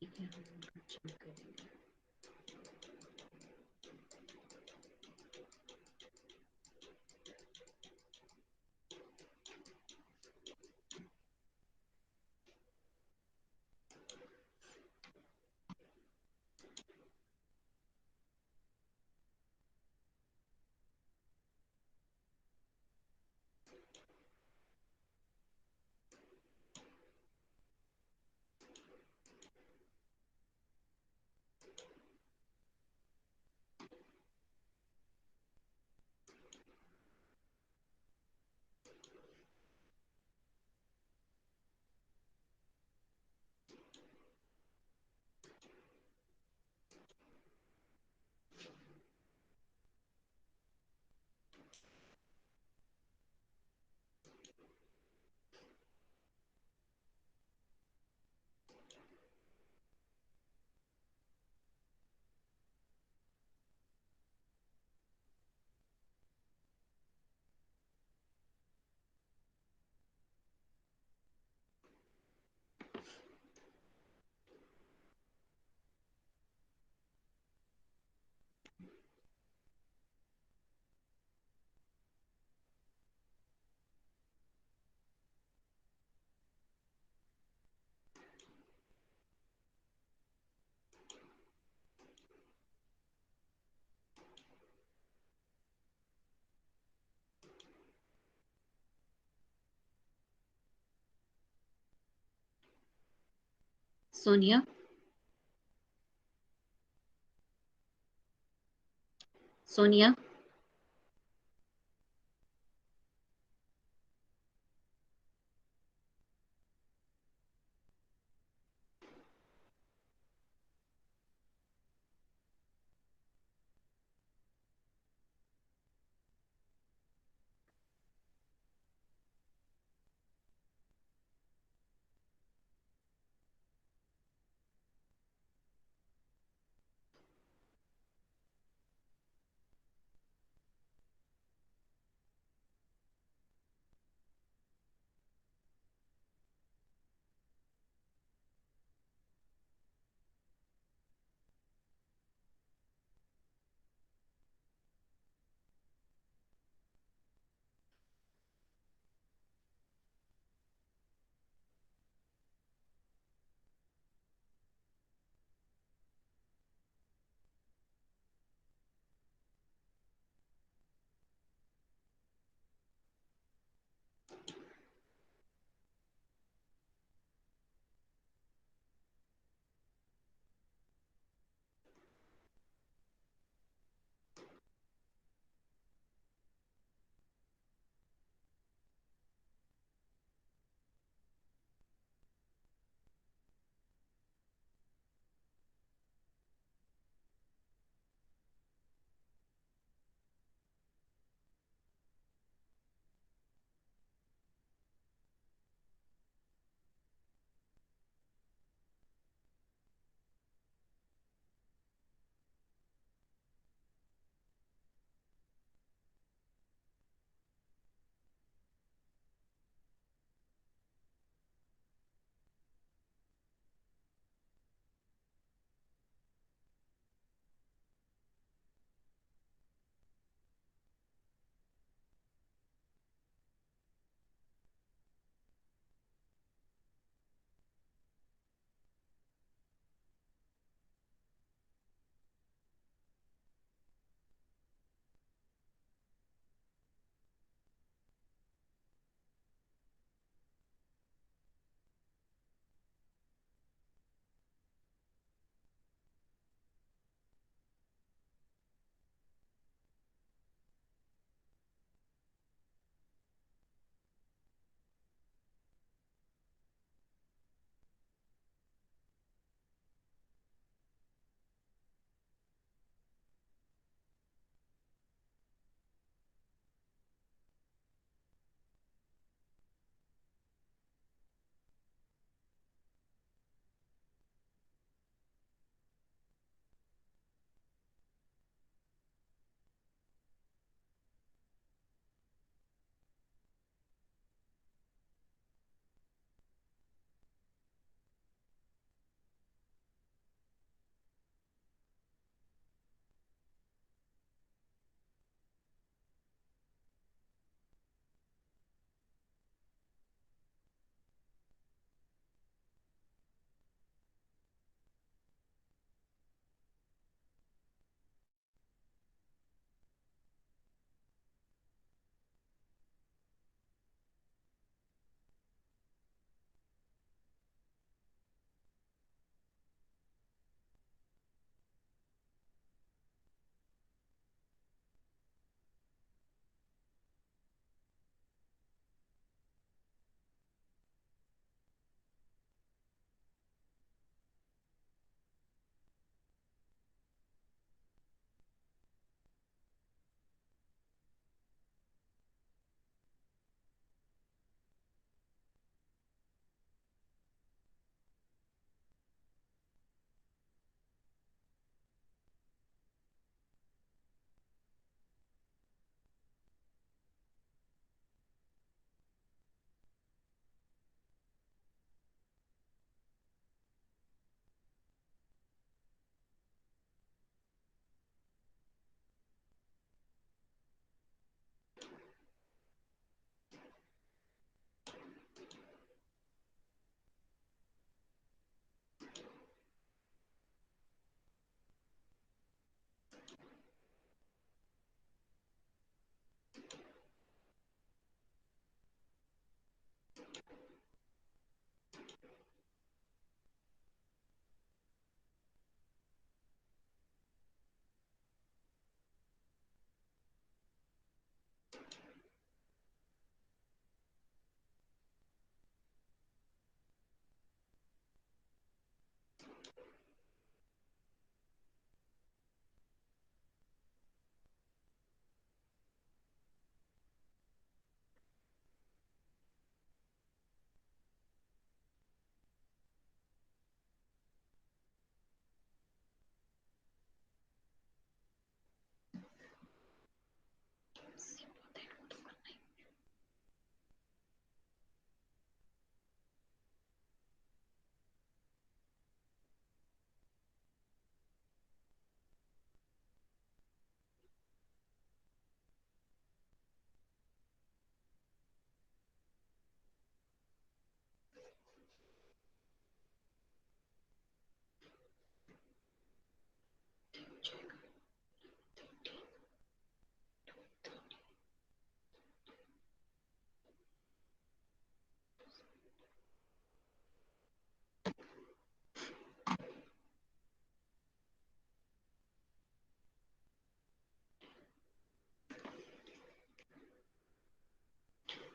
ठीक है, हम चेक करेंगे। सोनिया, सोनिया,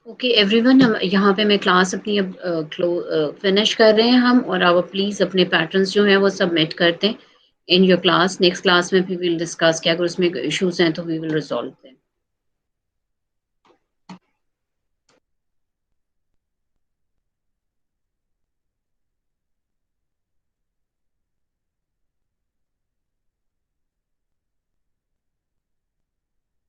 ओके एवरीवन, हम यहाँ पे मैं क्लास अपनी अब फिनिश कर रहे हैं हम, और आप प्लीज़ अपने पैटर्न्स जो हैं वो सबमिट करते हैं in your class. Next class में भी विल डिस्कस कि अगर उसमें इश्यूज हैं तो वी विल रिजॉल्व देम।